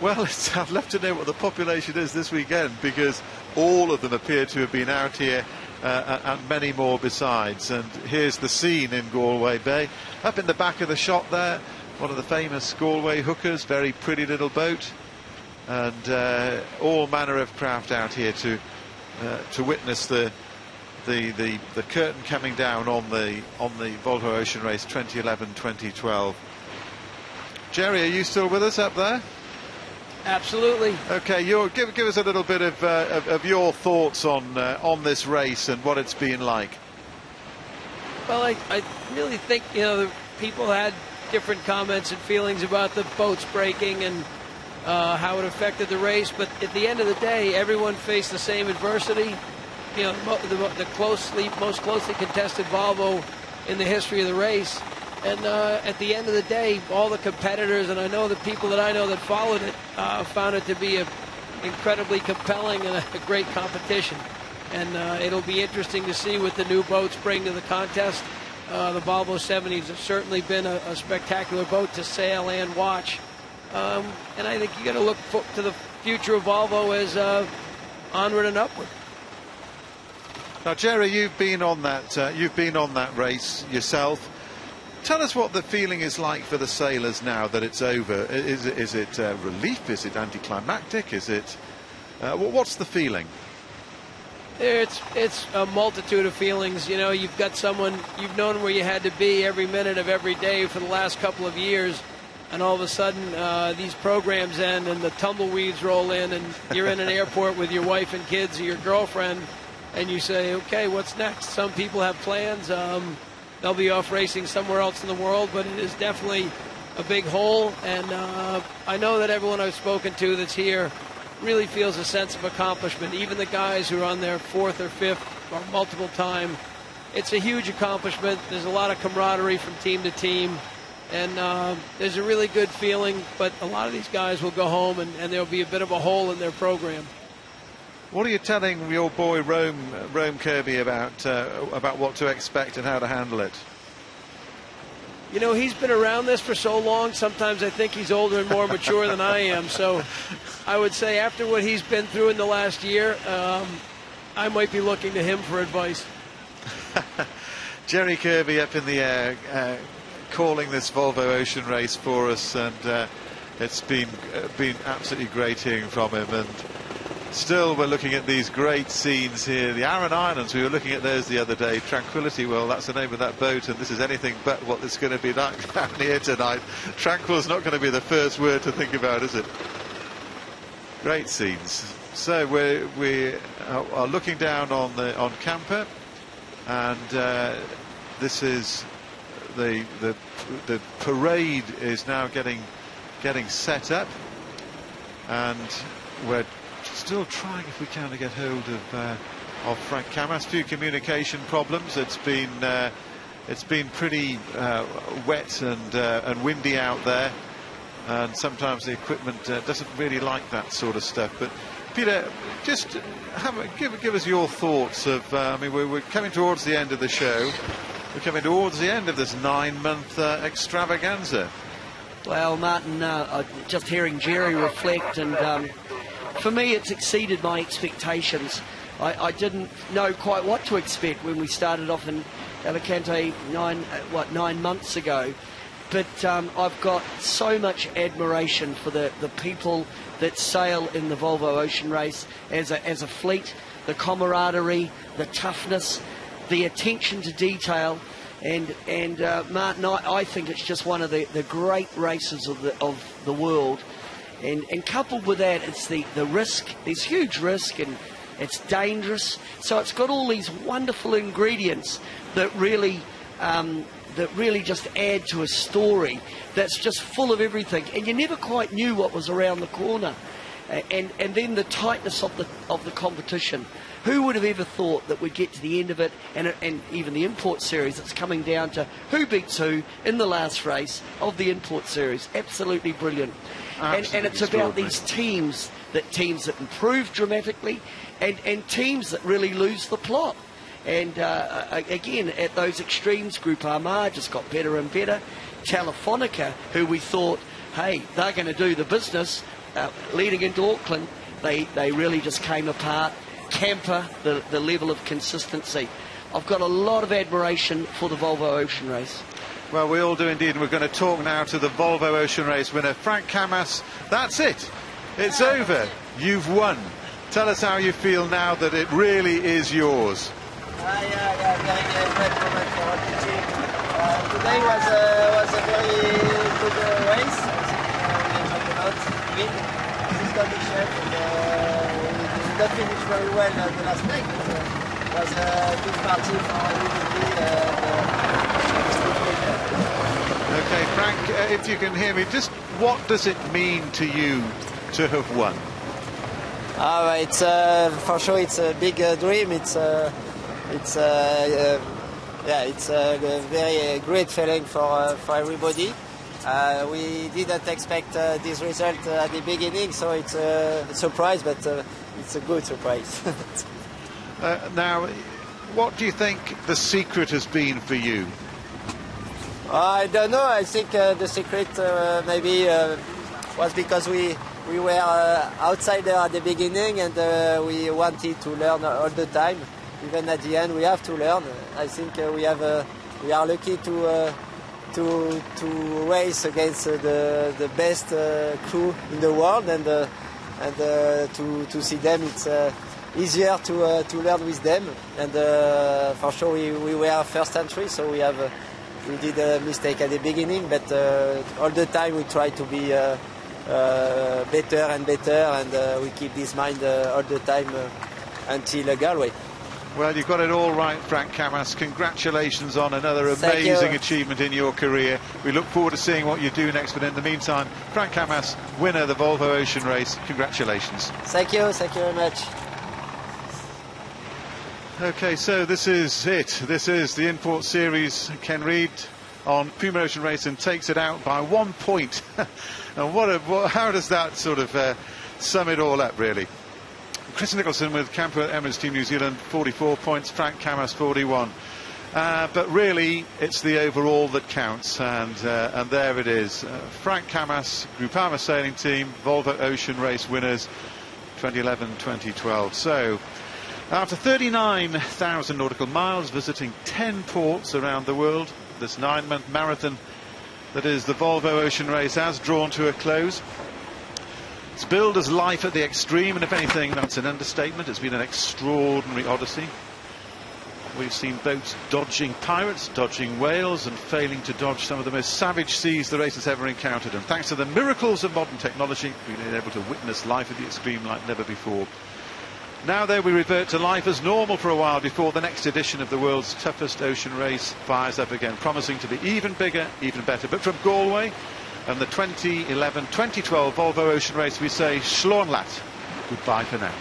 Well, I'd love to know what the population is this weekend, because all of them appear to have been out here, and many more besides. And here's the scene in Galway Bay. Up in the back of the shot there, one of the famous Galway hookers, very pretty little boat, and all manner of craft out here to witness the curtain coming down on the Volvo Ocean Race 2011-2012. Jerry, are you still with us up there? Absolutely. Okay, give us a little bit of your thoughts on this race and what it's been like. Well, I really think, the people had different comments and feelings about the boats breaking and how it affected the race, but at the end of the day, everyone faced the same adversity. The most closely contested Volvo in the history of the race. And at the end of the day, all the competitors, and I know the people that I know that followed it, found it to be an incredibly compelling and a great competition. And it'll be interesting to see what the new boats bring to the contest. The Volvo 70s have certainly been a spectacular boat to sail and watch. And I think you got to look to the future of Volvo as onward and upward. Now, Jerry, you've been on that race yourself. Tell us what the feeling is like for the sailors now that it's over. Is it relief? Is it anticlimactic? Is it what's the feeling? It's a multitude of feelings. You've got someone, you've known where you had to be every minute of every day for the last couple of years, and all of a sudden these programs end and the tumbleweeds roll in, and you're in an airport with your wife and kids or your girlfriend, and you say, okay, what's next? Some people have plans. They'll be off racing somewhere else in the world, but it is definitely a big hole, and I know that everyone I've spoken to that's here really feels a sense of accomplishment. Even the guys who are on their fourth or fifth or multiple time it's a huge accomplishment. There's a lot of camaraderie from team to team, and there's a really good feeling, but a lot of these guys will go home and there'll be a bit of a hole in their program. What are you telling your boy Rome Kirby about what to expect and how to handle it? You know, he's been around this for so long, sometimes I think he's older and more mature than I am. So I would say after what he's been through in the last year, I might be looking to him for advice. Jerry Kirby up in the air, calling this Volvo Ocean Race for us, and it's been absolutely great hearing from him. And still, we're looking at these great scenes here. The Aran Islands, we were looking at those the other day. Tranquility, well, that's the name of that boat, and this is anything but what it's going to be like down here tonight. Tranquil's not going to be the first word to think about, is it? Great scenes. So we are looking down on Camper, and this is the parade is now getting set up, and we're still trying, if we can, to get hold of Frank Camas. Few communication problems. It's been pretty wet and windy out there, and sometimes the equipment doesn't really like that sort of stuff. But Peter, just give us your thoughts of. I mean, we're coming towards the end of the show. We're coming towards the end of this 9-month extravaganza. Well, Martin, just hearing Jerry reflect, and for me, it's exceeded my expectations. I didn't know quite what to expect when we started off in Alicante 9 months ago. But I've got so much admiration for the people that sail in the Volvo Ocean Race as a fleet, the camaraderie, the toughness, the attention to detail. And Martin, I think it's just one of the great races of the world. And coupled with that, it's the risk. There's huge risk, and it's dangerous. So it's got all these wonderful ingredients that really just add to a story that's just full of everything. And you never quite knew what was around the corner. And then the tightness of the competition. Who would have ever thought that we'd get to the end of it, and even the import series, it's coming down to who beats who in the last race of the import series. Absolutely brilliant. And it's about these teams that improve dramatically, and teams that really lose the plot. And again, at those extremes, Group Armagh just got better and better. Telefonica, who we thought, hey, they're going to do the business leading into Auckland, they really just came apart. Camper, the level of consistency. I've got a lot of admiration for the Volvo Ocean Race. Well, we all do indeed, and we're going to talk now to the Volvo Ocean Race winner, Frank Camas. That's it. It's over. You've won. Tell us how you feel now that it really is yours. Very great moment for the team. Today was a very good race. I think we enjoyed a lot. Win this condition. We did not finish very well the last leg, but it was a good party for everybody. Okay, Frank, if you can hear me, just what does it mean to you to have won? It's for sure it's a big dream. It's a very great feeling for everybody. We didn't expect this result at the beginning, so it's a surprise, but it's a good surprise. Now, what do you think the secret has been for you? I don't know. I think the secret maybe was because we were outsider at the beginning, and we wanted to learn all the time. Even at the end, we have to learn. I think we are lucky to race against the best crew in the world, and to see them. It's easier to learn with them. And for sure, we were first entry, so we did a mistake at the beginning, but all the time we try to be better and better, and we keep this mind all the time until Galway. Well, you've got it all right, Frank Camas. Congratulations on another amazing achievement in your career. We look forward to seeing what you do next, but in the meantime, Frank Camas, winner of the Volvo Ocean Race. Congratulations. Thank you very much. Okay, so this is it. This is the Import Series. Ken Reid on Puma Ocean Race and takes it out by 1 point. And how does that sort of sum it all up, really? Chris Nicholson with Camper Emirates Team New Zealand, 44 points. Frank Camas, 41. But really, it's the overall that counts, and there it is. Frank Camas, Groupama Sailing Team, Volvo Ocean Race winners, 2011-2012. So, after 39,000 nautical miles, visiting 10 ports around the world, this 9-month marathon that is the Volvo Ocean Race has drawn to a close. It's billed as life at the extreme, and if anything, that's an understatement. It's been an extraordinary odyssey. We've seen boats dodging pirates, dodging whales, and failing to dodge some of the most savage seas the race has ever encountered. And thanks to the miracles of modern technology, we've been able to witness life at the extreme like never before. Now, though, we revert to life as normal for a while before the next edition of the world's toughest ocean race fires up again, promising to be even bigger, even better. But from Galway and the 2011-2012 Volvo Ocean Race, we say Slán leat. Goodbye for now.